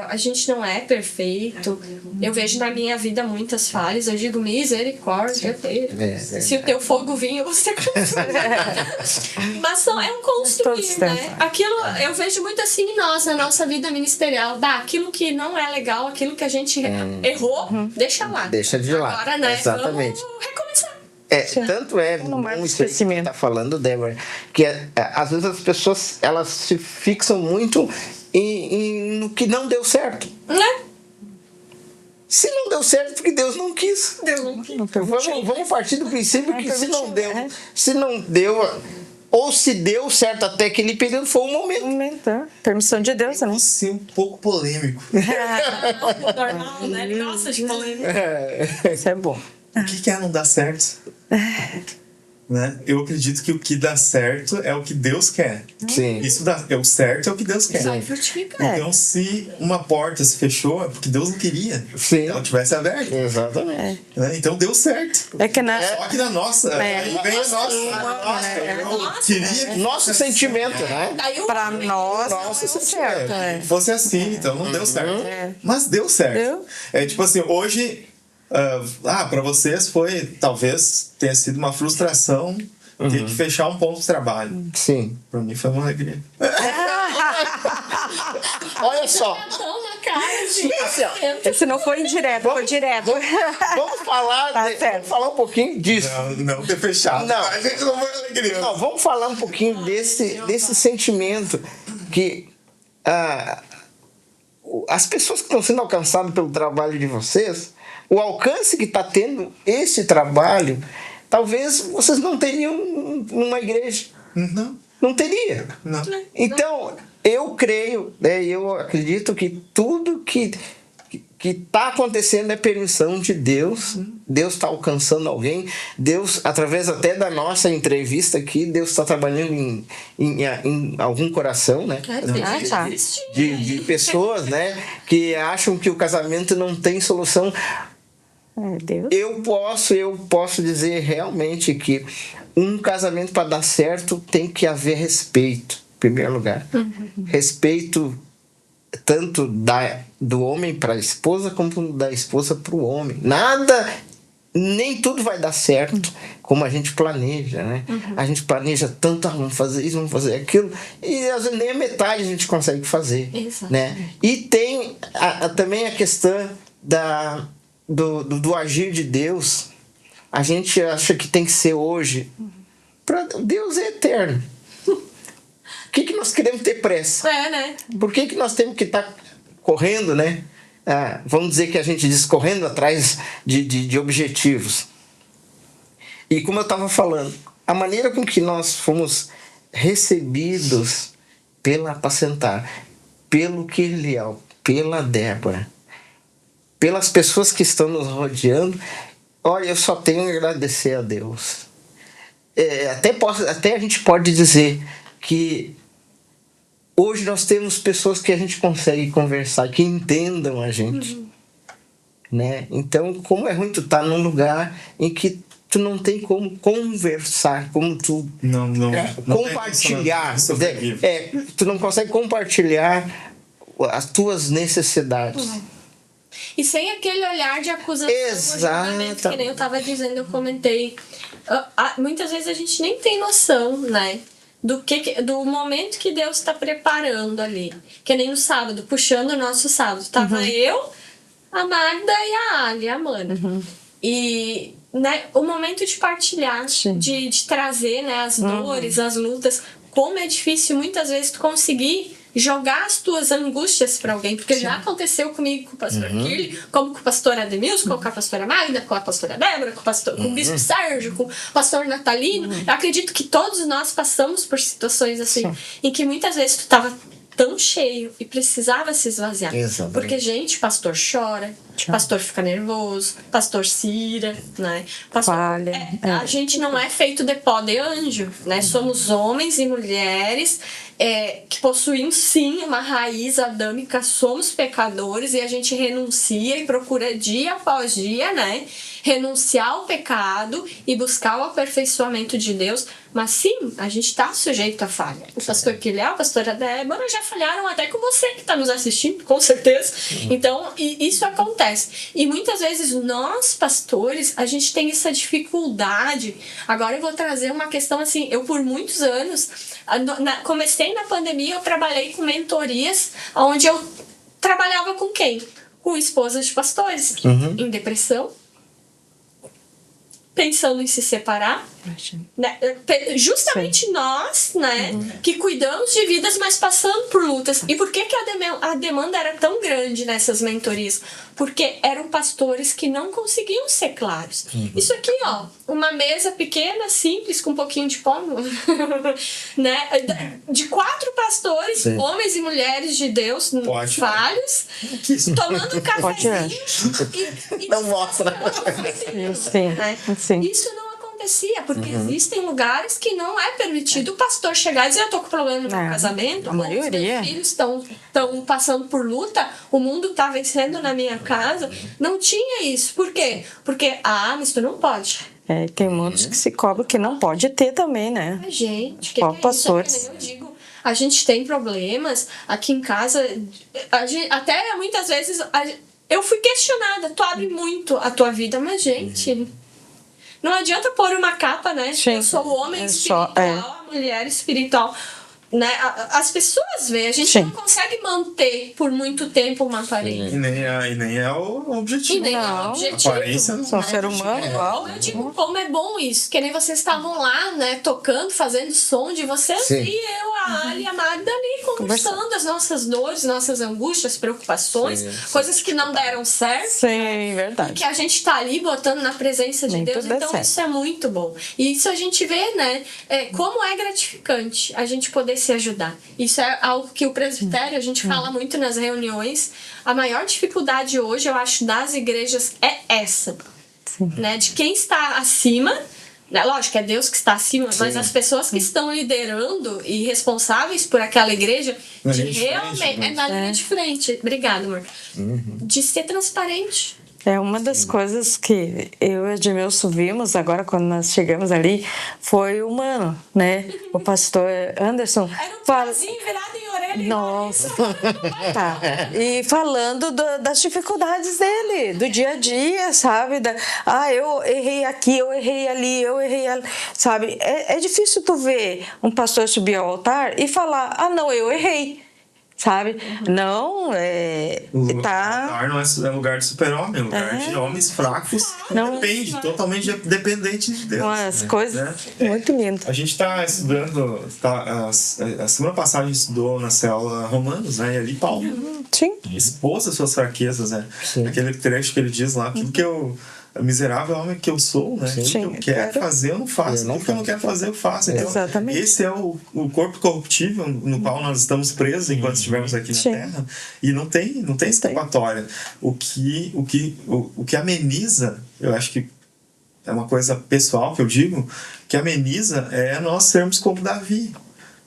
a gente não é perfeito. Eu vejo na minha vida muitas falhas. Eu digo misericórdia. Se o teu fogo vir, você consegue. Mas é um construir, né? Aquilo eu vejo muito assim em nós, na nossa vida ministerial. Aquilo que não é legal, aquilo que a gente errou, deixa lá. Deixa de lado. Agora, né? Exatamente. Vamos recomeçar. Tanto é bom isso que você tá falando, Débora, que às vezes as pessoas elas se fixam muito no que não deu certo. Né? Se não deu certo, porque Deus não quis. Vamos partir do princípio que se não deu, ou se deu certo até aquele período, foi um momento. Permissão de Deus, né? Ser um pouco polêmico. Normal, né? Nossa, de polêmica. Isso é bom. O que é não dar certo? Né? Eu acredito que o que dá certo é o que Deus quer. Sim. O certo é o que Deus quer. Vai frutificar. Então, se uma porta se fechou, é porque Deus não queria Sim. que ela tivesse aberta. Exatamente. Né? Então, deu certo. É que Só que na nossa. Aí vem a nossa. Nosso sentimento, né? Pra nós, Nossa, certo. Fosse assim, então não deu certo. Mas deu certo. Deu. É tipo assim, hoje, para vocês talvez tenha sido uma frustração ter que fechar um ponto de trabalho. Sim. Pra mim foi uma alegria. Olha só. Esse não foi indireto, foi direto. Vamos falar, vamos falar um pouquinho disso. Não ter fechado. Não. A gente não foi alegria. Não, vamos falar um pouquinho desse sentimento que as pessoas que estão sendo alcançadas pelo trabalho de vocês, o alcance que está tendo esse trabalho, talvez vocês não teriam numa igreja. Não teria. Não. Então, eu creio, eu acredito que tudo que está acontecendo é permissão de Deus. Deus está alcançando alguém. Deus, através até da nossa entrevista aqui, Deus está trabalhando em algum coração, né? De pessoas, né? Que acham que o casamento não tem solução. Deus. Eu posso dizer realmente que um casamento, para dar certo, tem que haver respeito, em primeiro lugar. Respeito tanto do homem para a esposa como da esposa para o homem. Nem tudo vai dar certo como a gente planeja, né? A gente planeja tanto, vamos fazer isso, vamos fazer aquilo, e às vezes nem a metade a gente consegue fazer. Né? E tem também a questão do agir de Deus. A gente acha que tem que ser hoje. Deus é eterno. Por que nós queremos ter pressa? Né? Por que nós temos que estar correndo, né? Vamos dizer que a gente diz correndo atrás de objetivos. E como eu estava falando, a maneira com que nós fomos recebidos pela Apacentar, pelo Kirliel, pela Débora, pelas pessoas que estão nos rodeando, olha, eu só tenho a agradecer a Deus. Até a gente pode dizer que hoje nós temos pessoas que a gente consegue conversar, que entendam a gente. Né? Então, como é ruim tu estar num lugar em que tu não tem como conversar, como tu compartilhar. Tu não consegue compartilhar as tuas necessidades. E sem aquele olhar de acusação, julgamento, que nem eu estava dizendo, eu comentei. Muitas vezes a gente nem tem noção, né? Do momento que Deus está preparando ali. Que nem no sábado, puxando o nosso sábado. Tava eu, a Magda e a Ali, a Mana. E né, o momento de partilhar, de trazer, né, as dores, as lutas. Como é difícil muitas vezes tu conseguir jogar as tuas angústias para alguém, porque já aconteceu comigo com o pastor Kirli, como com o pastor Ademilson, com a pastora Magda, com a pastora Débora, com o bispo Sérgio, com o pastor Natalino. Eu acredito que todos nós passamos por situações assim, em que muitas vezes tu estava tão cheio e precisava se esvaziar. Exatamente. Porque, gente, pastor chora, pastor fica nervoso, pastor cira, né? Pastor, Falha. A gente não é feito de pó de anjo, né? Somos homens e mulheres que possuímos, sim, uma raiz adâmica, somos pecadores e a gente renuncia e procura dia após dia, né? Renunciar ao pecado e buscar o aperfeiçoamento de Deus. Mas sim, a gente está sujeito à falha. O pastor Quiléu, a pastora Débora já falharam até com você que está nos assistindo, com certeza. Então, isso acontece. E muitas vezes nós, pastores, a gente tem essa dificuldade. Agora eu vou trazer uma questão assim, eu por muitos anos, comecei na pandemia, eu trabalhei com mentorias, onde eu trabalhava com quem? Com esposas de pastores, em depressão, pensando em se separar, né? Justamente nós, né, que cuidamos de vidas, mas passando por lutas. E por que a demanda era tão grande nessas mentorias? Porque eram pastores que não conseguiam ser claros. Isso aqui, ó, uma mesa pequena, simples, com um pouquinho de pó, né, de 4 pastores, homens e mulheres de Deus, falhos, tomando um cafezinho e Não mostra. Sim. Isso não acontecia, porque existem lugares que não é permitido o pastor chegar e dizer: eu tô com problema no meu casamento, a maioria. os meus filhos estão passando por luta, o mundo tá vencendo na minha casa. Não tinha isso. Por quê? Porque, mas tu não pode. Tem muitos que se cobram que não pode ter também, né? Gente, pastores. Isso? Eu digo, a gente tem problemas aqui em casa, até muitas vezes eu fui questionada: tu abre muito a tua vida, mas gente, não adianta pôr uma capa, né? Sim. Eu sou o homem espiritual, a mulher espiritual. Né? As pessoas veem, a gente não consegue manter por muito tempo uma aparência. E nem é o objetivo. E nem é o objetivo. Aparência não São ser humano igual. Eu digo, como é bom isso. Que nem vocês estavam lá, né, tocando, fazendo som de vocês, e eu, a Ali e a Magda ali conversando as nossas dores, nossas angústias, preocupações, coisas que não deram certo. Sim, verdade. Que a gente tá ali botando na presença de Deus. Então isso é muito bom. E isso a gente vê, né, como é gratificante a gente poder se ajudar. Isso é algo que o presbitério, a gente fala muito nas reuniões. A maior dificuldade hoje, eu acho, das igrejas é essa. Né? De quem está acima, né? Lógico, é Deus que está acima, mas as pessoas que estão liderando e responsáveis por aquela igreja, na linha de frente. Obrigada, amor. De ser transparente. É uma das coisas que eu e a Edmilson vimos agora quando nós chegamos ali, foi humano, né? O pastor Anderson era um pezinho virado em orelha. Nossa. Tá. E falando das dificuldades dele, do dia a dia, sabe? Eu errei aqui, eu errei ali, sabe? É difícil tu ver um pastor subir ao altar e falar: não, eu errei. Sabe? Não, lugar não é lugar de super-homem, é lugar de homens fracos. Não. Depende, totalmente dependente de Deus. Umas coisas muito lindas. A gente está estudando, a semana passada a gente estudou na célula Romanos, né? E ali Paulo expôs as suas fraquezas, né? Aquele trecho que ele diz lá, aquilo que eu... miserável homem que eu sou, né? O que eu quero fazer, eu não faço. O que eu não quero fazer, eu faço. Então, exatamente. Esse é o corpo corruptível no qual nós estamos presos enquanto estivermos aqui na Terra. E não tem escapatória. O que ameniza, eu acho que é uma coisa pessoal que eu digo, que ameniza é nós sermos como Davi.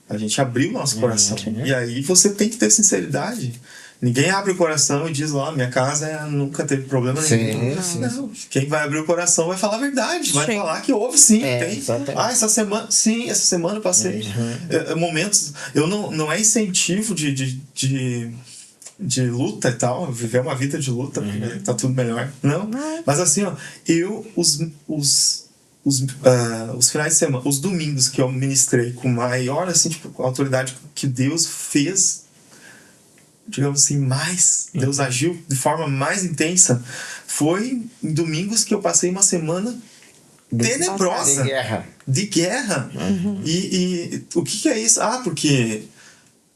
A gente abriu o nosso coração. E aí você tem que ter sinceridade. Ninguém abre o coração e diz lá: minha casa nunca teve problema nenhum. Não. Quem vai abrir o coração vai falar a verdade. Vai falar que houve sim. Tem. Essa semana eu passei momentos. Eu não é incentivo de luta e tal, viver uma vida de luta, tá tudo melhor. Não. Mas assim, ó, os finais de semana, os domingos que eu ministrei com maior, assim, tipo, autoridade que Deus fez, digamos assim, Deus agiu de forma mais intensa, foi em domingos que eu passei uma semana tenebrosa. De guerra. E o que é isso? Porque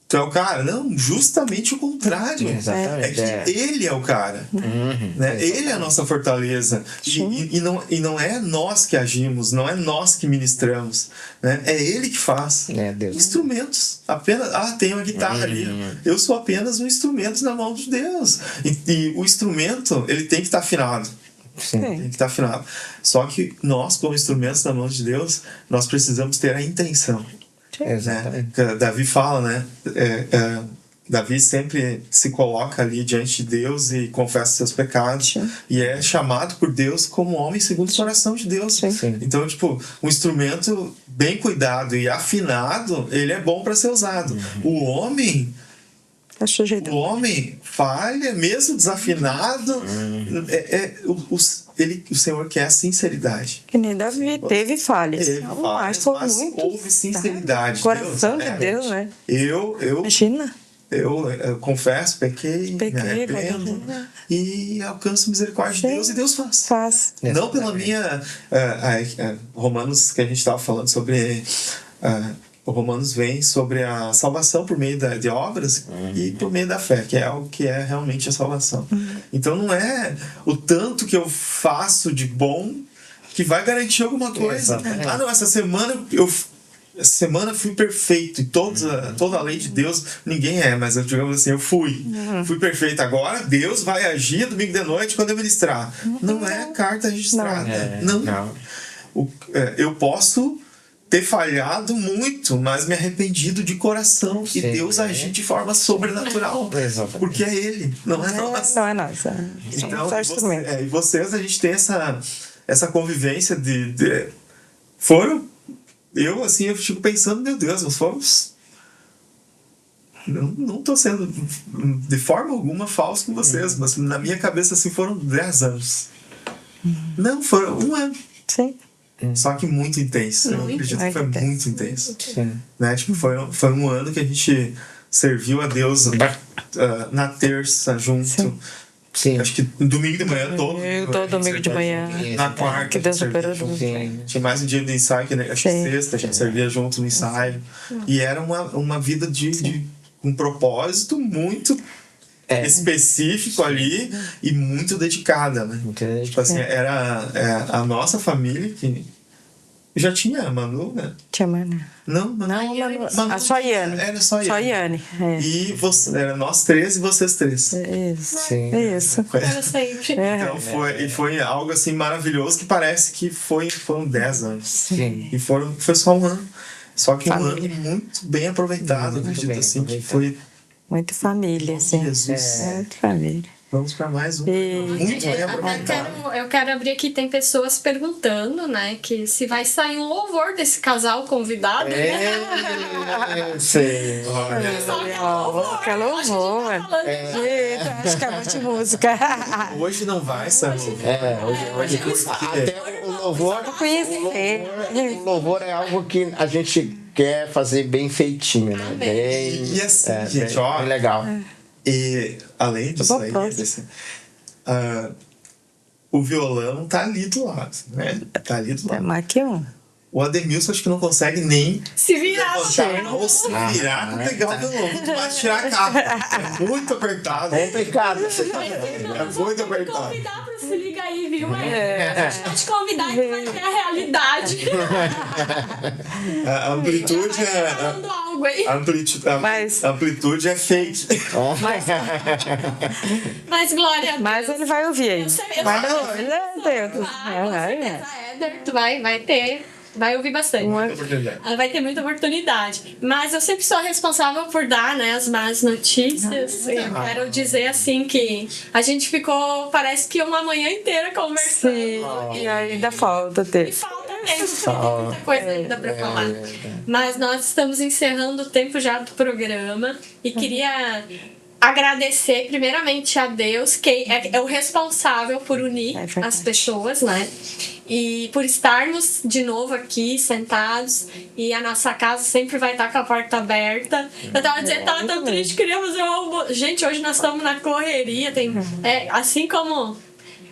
tu é o cara. Não, justamente o contrário. Exatamente. É que ele é o cara. Né? Ele é a nossa fortaleza. E não é nós que agimos, não é nós que ministramos. Né? É ele que faz. É Deus. Instrumentos. Apenas, tem uma guitarra ali. Eu sou apenas um instrumento na mão de Deus. E o instrumento, ele tem que estar afinado. Sim. Tem que estar afinado. Só que nós, como instrumentos na mão de Deus, nós precisamos ter a intenção. Exatamente. Né? Davi fala, né? Davi sempre se coloca ali diante de Deus e confessa seus pecados. Sim. E é chamado por Deus como homem segundo o coração de Deus. Sim. Então, tipo, um instrumento bem cuidado e afinado, ele é bom para ser usado. O homem falha, mesmo desafinado. O Senhor quer sinceridade. Que nem Davi teve falhas. Mas houve sinceridade. Coração de Deus, né? Imagina. Eu confesso, pequei, me arrependo e alcanço misericórdia de Deus, e Deus faz. Não pela minha... Romanos, que a gente estava falando sobre... O Romanos vem sobre a salvação por meio de obras e por meio da fé, que é algo que é realmente a salvação. Então não é o tanto que eu faço de bom que vai garantir alguma coisa. Não, essa semana fui perfeito e toda a lei de Deus, ninguém mas eu, digamos assim, eu fui perfeito. Agora Deus vai agir domingo de noite quando eu ministrar. Não é carta registrada. Não. Eu posso ter falhado muito, mas me arrependido de coração. E Deus agir de forma sobrenatural. Porque é Ele, não é nós. Não é nós. Então, e vocês, a gente tem essa convivência eu fico pensando, meu Deus, nós fomos... Não estou sendo de forma alguma falso com vocês, mas na minha cabeça assim foram 10 anos. Não, foram 1 ano. Sim. Só que muito intenso. Eu acredito que foi muito intenso. Né? Tipo, foi 1 ano que a gente serviu a Deus na terça junto. Sim. Acho que domingo de manhã todo. Todo domingo de manhã. Na quarta. Que Deus operou junto. Tinha mais um dia de ensaio, que acho que sexta a gente servia junto no ensaio. E era uma vida de um propósito muito específico ali e muito dedicada, né? Tipo assim, era a nossa família que já tinha a Manu, né? Tinha Manu. Não, Manu. Só a Iane. Era só a Iane. E era nós 3 e vocês 3. Isso. Era sempre. Então foi algo assim maravilhoso que parece que foram 10 anos. Sim. E foi só 1 ano. Só que família. 1 ano muito bem aproveitado, acredito assim, que foi... Muita família, assim. Jesus. Muita família. Vamos para mais um. Muito bem aproveitado. Eu quero abrir aqui, tem pessoas perguntando, né, que se vai sair um louvor desse casal convidado. Sei. Que louvor. Acho que é muita música. Hoje não vai sair. Hoje até o louvor. O louvor é algo que a gente quer fazer bem feitinho, né? E assim, gente, bem legal. E além disso aí, o violão tá ali do lado, né? Tá ali do lado. É mais que um. O Ademilson acho que não consegue nem se virar. Ou se virar pra pegar o violão. Vai tirar a capa. É muito apertado. É complicado. É muito apertado. Convidar pra se ligar aí, viu? Vou te convidar que vai ter a realidade. A amplitude a amplitude é fake. Mas glória a Deus. Mas ele vai ouvir aí. Mas não, ele é Deus. Tu vai ter. Vai ouvir bastante. Vai ter muita oportunidade. Mas eu sempre sou responsável por dar, né, as más notícias. Eu quero dizer assim que a gente ficou, parece que uma manhã inteira conversando. Sim, e ainda falta ter. E falta tempo, tem muita coisa ainda pra falar. Mas nós estamos encerrando o tempo já do programa e queria agradecer primeiramente a Deus, que é o responsável por unir as pessoas, né? E por estarmos de novo aqui sentados, e a nossa casa sempre vai estar com a porta aberta. Eu tava dizendo, tava tão triste, queria fazer um almoço. Gente, hoje nós estamos na correria, assim como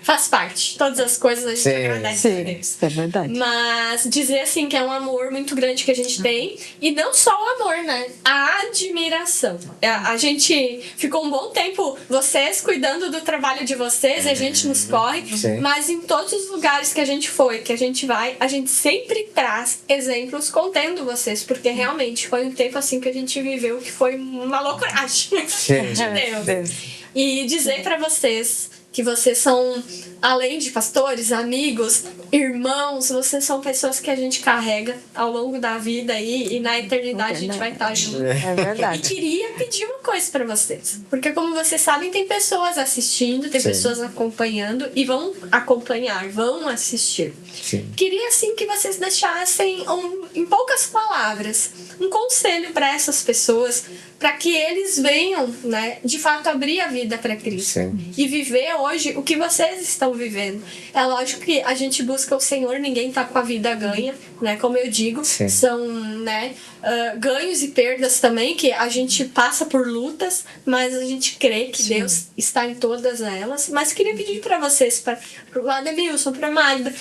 faz parte. Todas as coisas a gente Sim, agradece a Sim, Deus. é verdade. Mas dizer assim que é um amor muito grande que a gente tem, e não só o amor, né? A admiração. A gente ficou um bom tempo, vocês cuidando do trabalho de vocês, e a gente nos corre, Sim. mas em todos os lugares que a gente foi, que a gente vai, a gente sempre traz exemplos contendo vocês, porque realmente foi um tempo assim que a gente viveu que foi uma loucuragem Sim. de Deus. E dizer pra vocês que vocês são, além de pastores, amigos, irmãos, vocês são pessoas que a gente carrega ao longo da vida aí, e na eternidade a gente vai estar junto. É E verdade. queria pedir uma coisa pra vocês, porque como vocês sabem, tem pessoas assistindo, tem Sim. pessoas acompanhando e vão acompanhar, vão assistir. Sim. Queria assim que vocês deixassem, em poucas palavras, um conselho para essas pessoas, para que eles venham, né, de fato abrir a vida para Cristo. Sim. E viver hoje o que vocês estão vivendo. É lógico que a gente busca o Senhor, ninguém tá com a vida ganha, né? Como eu digo, Sim. são, né, ganhos e perdas também, que a gente passa por lutas, mas a gente crê que Deus está em todas elas. Mas queria pedir para vocês, para o Ademilson, para a Magda,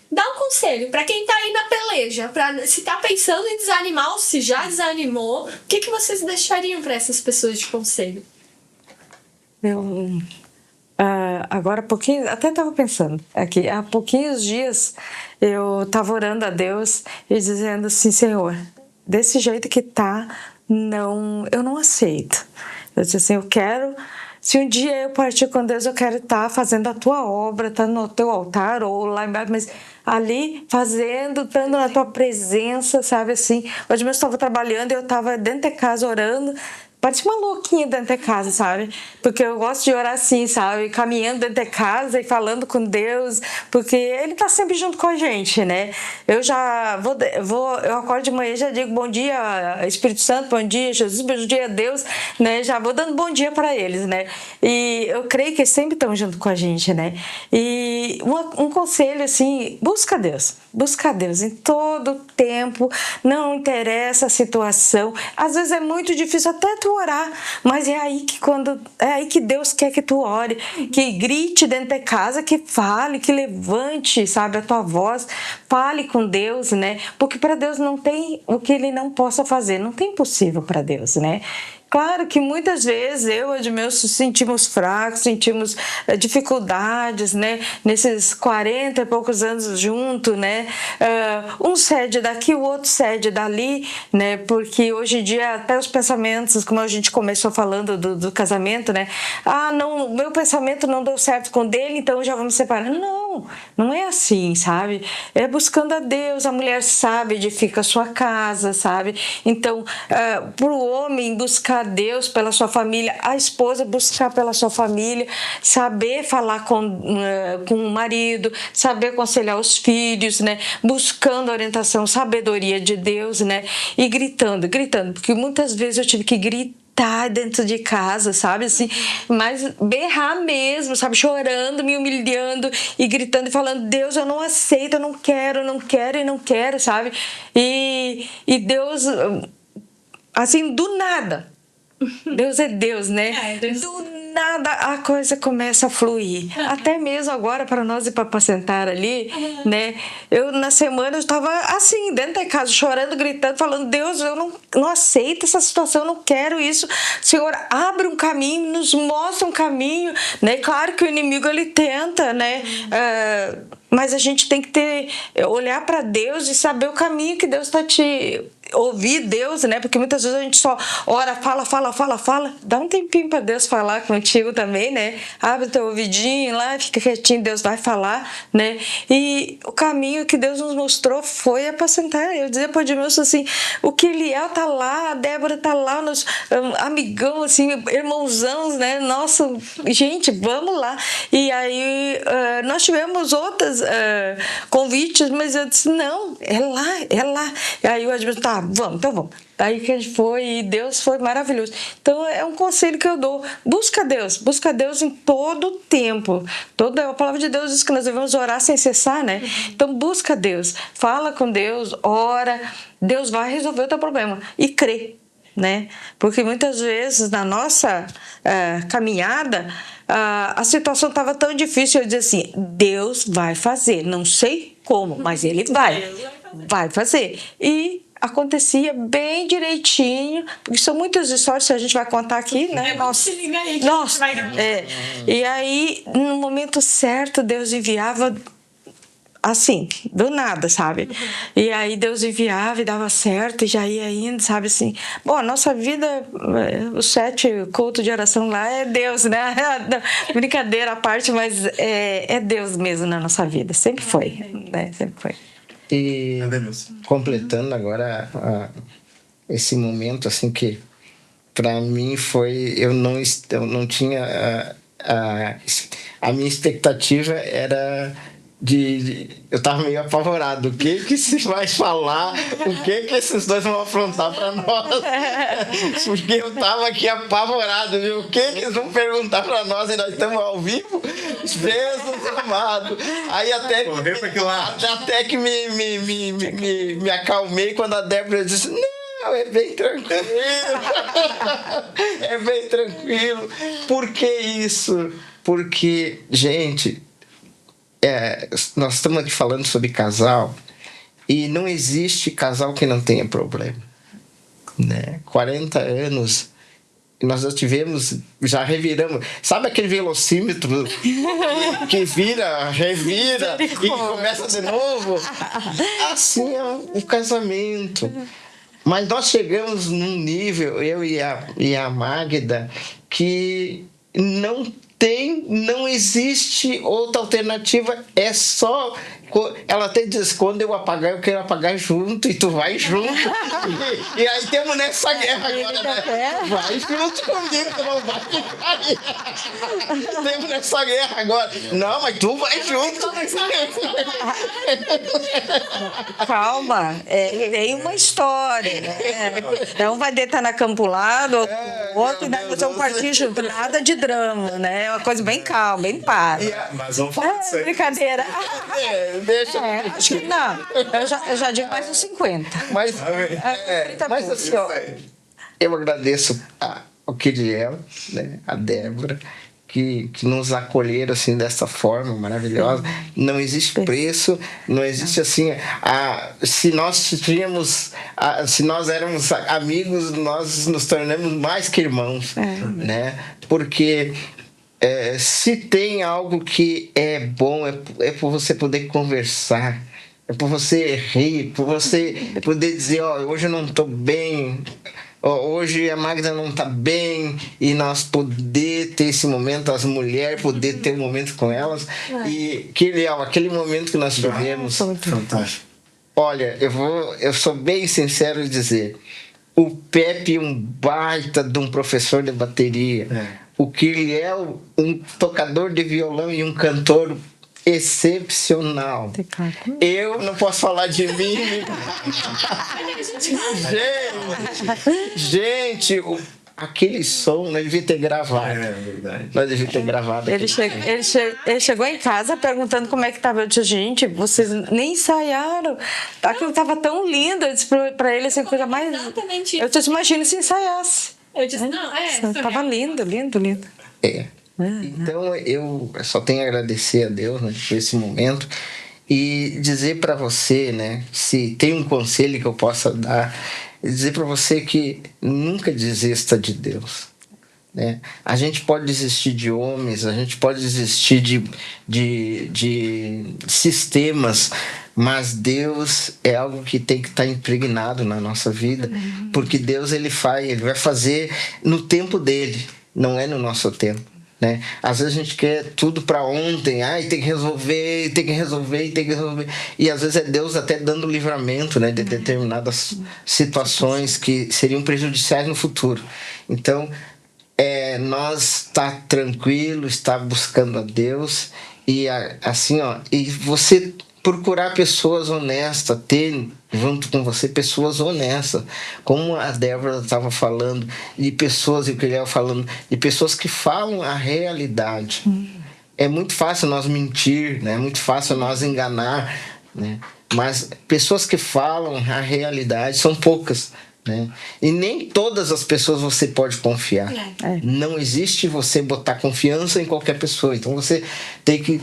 dá um conselho para quem tá aí na peleja, se tá pensando em desanimar ou se já desanimou, o que vocês deixariam para essas pessoas de conselho? Eu, agora há pouquinho, até estava pensando aqui, há pouquinhos dias eu estava orando a Deus e dizendo assim: Senhor, desse jeito que tá, eu não aceito. Eu disse assim: eu quero, se um dia eu partir com Deus, eu quero estar fazendo a tua obra, estar no teu altar ou lá embaixo, mas ali fazendo, estando na tua presença, sabe assim. Hoje mesmo eu estava trabalhando e eu estava dentro de casa orando. Parecia uma louquinha dentro de casa, sabe? Porque eu gosto de orar assim, sabe? Caminhando dentro de casa e falando com Deus, porque Ele tá sempre junto com a gente, né? Eu já eu acordo de manhã e já digo bom dia, Espírito Santo, bom dia, Jesus, bom dia, Deus, né? Já vou dando bom dia para eles, né? E eu creio que eles sempre estão junto com a gente, né? E um conselho, assim, busca Deus em todo tempo, não interessa a situação. Às vezes é muito difícil até tu orar, mas é aí que Deus quer que tu ore, que grite dentro de casa, que fale, que levante, sabe, a tua voz, fale com Deus, né? Porque para Deus não tem o que Ele não possa fazer, não tem impossível para Deus, né? Claro que muitas vezes eu e Edmilson sentimos fracos, sentimos dificuldades, né? Nesses 40 e poucos anos juntos, né? Um cede daqui, o outro cede dali, né? Porque hoje em dia até os pensamentos, como a gente começou falando do casamento, né? Não, meu pensamento não deu certo com o dele, então já vamos separar. Não é assim, sabe? É buscando a Deus, a mulher sabe, edifica a sua casa, sabe? Então, para o homem buscar Deus pela sua família, a esposa buscar pela sua família, saber falar com o marido, saber aconselhar os filhos, né? Buscando a orientação, sabedoria de Deus, né? E gritando, porque muitas vezes eu tive que gritar dentro de casa, sabe, assim, mas berrar mesmo, sabe, chorando, me humilhando e gritando e falando: Deus, eu não aceito, eu não quero, sabe, e Deus, assim, do nada, Deus é Deus, né? Do nada a coisa começa a fluir. Até mesmo agora, para nós ir para apacentar ali, né? Na semana eu estava assim, dentro de casa, chorando, gritando, falando: Deus, eu não aceito essa situação, eu não quero isso. Senhor, abre um caminho, nos mostra um caminho, né? Claro que o inimigo, ele tenta, né? Mas a gente tem que olhar para Deus e saber o caminho que Deus está ouvir Deus, né? Porque muitas vezes a gente só ora, fala. Dá um tempinho para Deus falar contigo também, né? Abre teu ouvidinho lá, fica quietinho, Deus vai falar, né? E o caminho que Deus nos mostrou foi apacentar. Eu dizia para o Edmilson assim: o que Eliel tá lá, a Débora tá lá, nos amigão, assim, irmãozãos, né? Nossa, gente, vamos lá. E aí nós tivemos outros convites, mas eu disse: não, é lá. E aí o Edmilson: tá, então vamos. Aí que a gente foi e Deus foi maravilhoso. Então é um conselho que eu dou: busca Deus em todo o tempo. A palavra de Deus diz que nós devemos orar sem cessar, né? Então busca Deus, fala com Deus, ora, Deus vai resolver o teu problema e crê. né? Porque muitas vezes na nossa caminhada a situação estava tão difícil, eu dizia assim, Deus vai fazer, não sei como, mas Ele vai fazer. E acontecia bem direitinho, porque são muitas histórias que a gente vai contar aqui, né? Nossa, e aí, no momento certo, Deus enviava assim, do nada, sabe? E aí Deus enviava e dava certo, e já ia indo, sabe assim. Bom, a nossa vida, os 7 cultos de oração lá é Deus, né? Brincadeira à parte, mas é Deus mesmo na nossa vida, sempre foi, né? Sempre foi. E completando agora esse momento assim que para mim foi, eu não tinha a minha expectativa era eu tava meio apavorado. O que se vai falar? O que esses dois vão afrontar para nós? Porque eu tava aqui apavorado, viu? O que eles vão perguntar para nós? E nós estamos ao vivo? Jesus amado. Aí até que me acalmei quando a Débora disse: não, é bem tranquilo. É bem tranquilo. Por que isso? Porque, gente, nós estamos aqui falando sobre casal e não existe casal que não tenha problema, né? 40 anos nós já reviramos, sabe aquele velocímetro que revira e começa de novo? Assim é o casamento. Mas nós chegamos num nível, eu e a Magda, que não existe outra alternativa, é só. Ela até diz: quando eu apagar, eu quero apagar junto, e tu vai junto. E aí temos nessa guerra agora, né? Vai junto comigo, tu não vai ficar aí. Temos nessa guerra agora. Não, mas tu vai junto. Calma, tem uma história, né? Então vai deitar na cama pro lado, outro, e daí vocês vão partir junto. Nada de drama, né? É uma coisa bem calma, bem paz. Mas vamos falar disso aí. Brincadeira. Deixa. Acho que não. Eu já digo mais uns 50. Mas assim, ó, eu agradeço ao Kiriel, né, a Débora, que nos acolheram assim dessa forma maravilhosa. Não existe preço, não existe assim. Se nós éramos amigos, nós nos tornamos mais que irmãos, né? Porque se tem algo que é bom, é por você poder conversar, é por você rir, por você poder dizer: hoje eu não estou bem, hoje a Magda não está bem, e nós poder ter esse momento, as mulheres poder ter um momento com elas. E aquele momento que nós tivemos, fantástico. Olha, eu sou bem sincero em dizer, o Pepe, um baita de um professor de bateria, o Kiriel, um tocador de violão e um cantor excepcional. Eu não posso falar de mim. Gente, aquele som nós devíamos ter gravado. É verdade. Nós devíamos ter gravado. Ele chegou em casa perguntando como é que estava. Eu disse: gente, vocês nem ensaiaram. Aquilo estava tão lindo. Eu disse para ele assim, coisa mais. Exatamente. Eu disse: imagina se ensaiasse. Eu disse: não, Estava lindo, lindo, lindo. Então eu só tenho a agradecer a Deus, né, por esse momento, e dizer para você, né, se tem um conselho que eu possa dar, dizer para você que nunca desista de Deus, né? A gente pode desistir de homens, a gente pode desistir de sistemas, mas Deus é algo que tem que estar impregnado na nossa vida, porque Deus ele vai fazer no tempo dele, não é no nosso tempo, né? Às vezes a gente quer tudo para ontem, tem que resolver, e às vezes é Deus até dando livramento, né, de determinadas situações que seriam prejudiciais no futuro. Então nós está tranquilo, está buscando a Deus, e assim, e você procurar pessoas honestas, ter junto com você pessoas honestas, como a Débora estava falando, de pessoas, e o Kiriel falando, de pessoas que falam a realidade. É muito fácil nós mentir, né? É muito fácil nós enganar, né? Mas pessoas que falam a realidade são poucas, né? E nem todas as pessoas você pode confiar. Não existe você botar confiança em qualquer pessoa. Então você tem que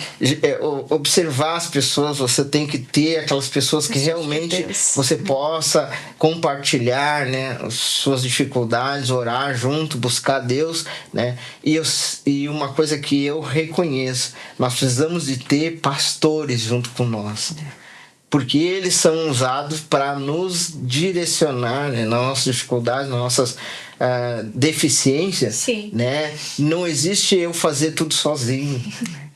observar as pessoas, você tem que ter aquelas pessoas que realmente você possa compartilhar, né, as suas dificuldades, orar junto, buscar Deus, né? E uma coisa que eu reconheço, nós precisamos de ter pastores junto com nós. Porque eles são usados para nos direcionar, né, nas nossas dificuldades, nas nossas deficiências. Sim. Né? Não existe eu fazer tudo sozinho.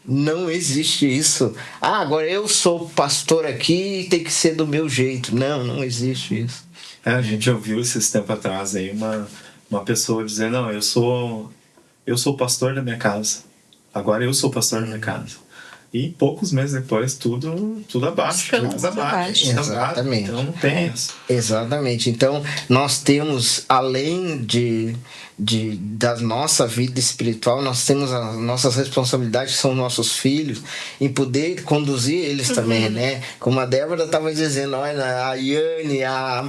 Não existe isso. Agora eu sou pastor aqui e tem que ser do meu jeito. Não existe isso. A gente ouviu esses tempos atrás aí uma pessoa dizer, não, eu sou pastor da minha casa. Agora eu sou pastor da minha casa. E poucos meses depois, tudo abaixo. Exatamente. Então não tem isso. Exatamente. Então, nós temos, além da nossa vida espiritual, nós temos as nossas responsabilidades, que são nossos filhos, em poder conduzir eles também, né? Como a Débora estava dizendo, olha, a Yane, a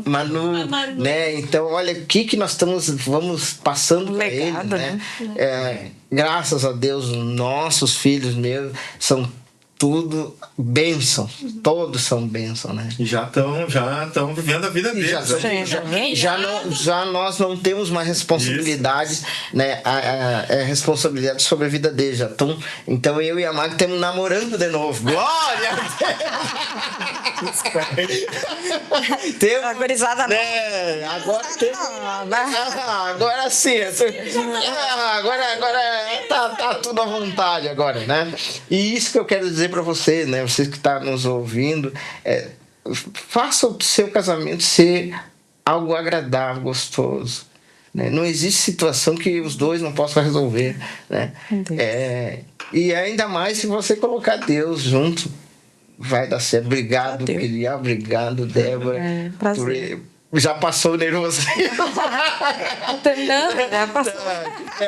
Manu, né? Então, olha, o que nós vamos passando para eles, né? Graças a Deus, nossos filhos meus são tudo bênção. Todos são bênção, né? E já estão vivendo a vida deles. Já nós não temos mais responsabilidade, né? A responsabilidade sobre a vida deles. Então eu e a Magda estamos namorando de novo. Glória a Deus! A gurizada né? Agora sim. Agora tá tudo à vontade agora, né? E isso que eu quero dizer para você, né? Você que está nos ouvindo, faça o seu casamento ser algo agradável, gostoso, né? Não existe situação que os dois não possam resolver, né? E ainda mais se você colocar Deus junto, vai dar certo. Obrigado, Guilherme. Obrigado, Débora. Já passou o nervoso. Já passou.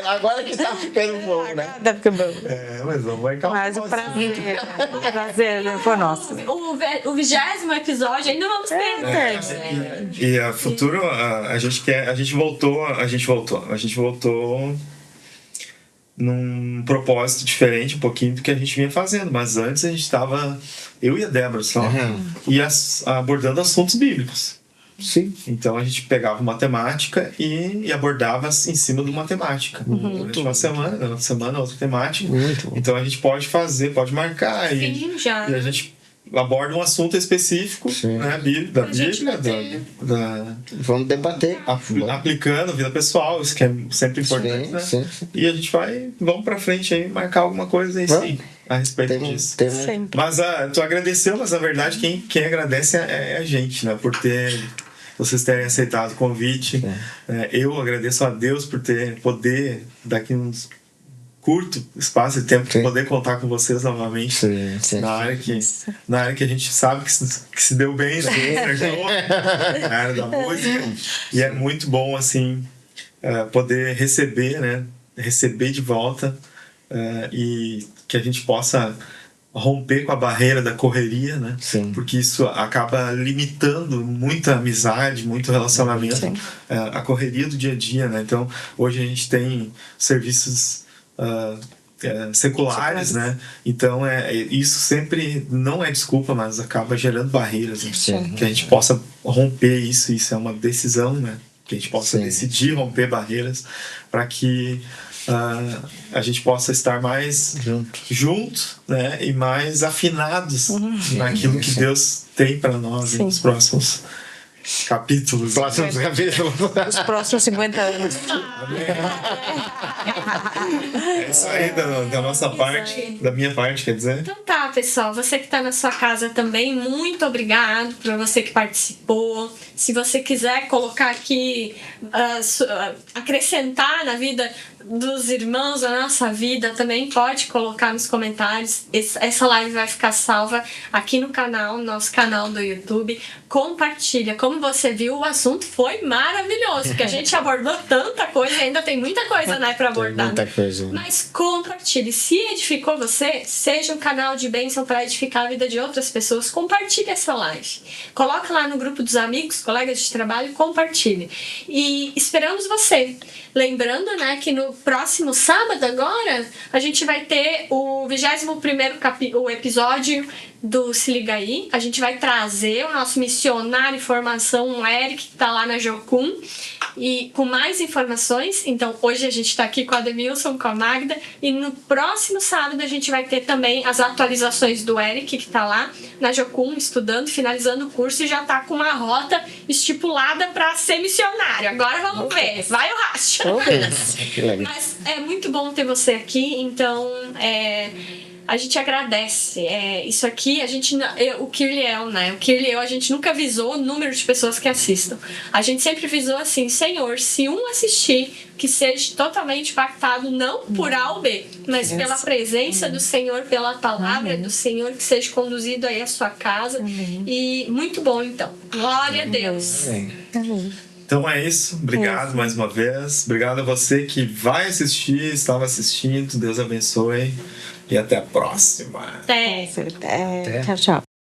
Agora que tá ficando bom, né? Tá ficando bom. Mas vamos marcar Mas o prazer foi nosso. O 20º episódio ainda vamos ter. E a futuro, a gente voltou num propósito diferente um pouquinho do que a gente vinha fazendo, mas antes a gente estava, eu e a Débora só, e abordando assuntos bíblicos. Sim. Então a gente pegava uma temática e abordava em cima de uma temática. Durante uma semana, na outra semana, outra temática. Então a gente pode marcar e a gente aborda um assunto específico, né, da Bíblia, vamos debater. Aplicando a vida pessoal, isso que é sempre importante, né? Sim. E a gente vamos pra frente aí, marcar alguma coisa aí, sim, a respeito disso. Mas tu agradeceu, mas na verdade quem agradece é a gente, né, por vocês terem aceitado o convite. Eu agradeço a Deus por poder daqui uns curto espaço de tempo poder contar com vocês novamente na área que a gente sabe que se deu bem, né? Na área da música, e é muito bom assim poder receber de volta e que a gente possa romper com a barreira da correria, né? Porque isso acaba limitando muita amizade, muito relacionamento, a correria do dia a dia, né? Então hoje a gente tem serviços seculares, né? Então isso sempre não é desculpa, mas acaba gerando barreiras, né? Que a gente possa romper isso é uma decisão, né? Que a gente possa decidir romper barreiras para que a gente possa estar mais junto, né? E mais afinados naquilo que Deus tem para nós nos próximos capítulos. Os próximos 50 anos. É isso aí da nossa parte, da minha parte, quer dizer. Então tá, pessoal, você que está na sua casa também, muito obrigado para você que participou. Se você quiser colocar aqui, acrescentar na vida dos irmãos da nossa vida, também pode colocar nos comentários. Essa live vai ficar salva aqui no canal, nosso canal do YouTube. Compartilha. Como você viu, o assunto foi maravilhoso, porque a gente abordou tanta coisa e ainda tem muita coisa, né, para abordar. Muita coisa. Mas compartilhe. Se edificou você, seja um canal de bênção para edificar a vida de outras pessoas. Compartilhe essa live. Coloca lá no grupo dos amigos, colegas de trabalho, compartilhe. E esperamos você. Lembrando, né, que no próximo sábado agora, a gente vai ter o 21º episódio do Se Liga Aí. A gente vai trazer o nosso missionário em formação, o Eric, que está lá na Jocum, e com mais informações. Então, hoje a gente está aqui com a Ademilson, com a Magda, e no próximo sábado a gente vai ter também as atualizações do Eric, que está lá na Jocum, estudando, finalizando o curso, e já está com uma rota estipulada para ser missionário. Agora vamos ver, vai o racha. Mas é muito bom ter você aqui, então a gente agradece. Isso aqui, o Kirliel, né? O Kirliel, a gente nunca visou o número de pessoas que assistam. A gente sempre visou assim, Senhor, se um assistir, que seja totalmente impactado, não por A ou B, mas pela presença do Senhor, pela palavra do Senhor, que seja conduzido aí à sua casa. E muito bom, então. Glória a Deus. Então é isso. Obrigado mais uma vez. Obrigado a você que vai assistir, estava assistindo. Deus abençoe. E até a próxima. Até. Tchau, tchau.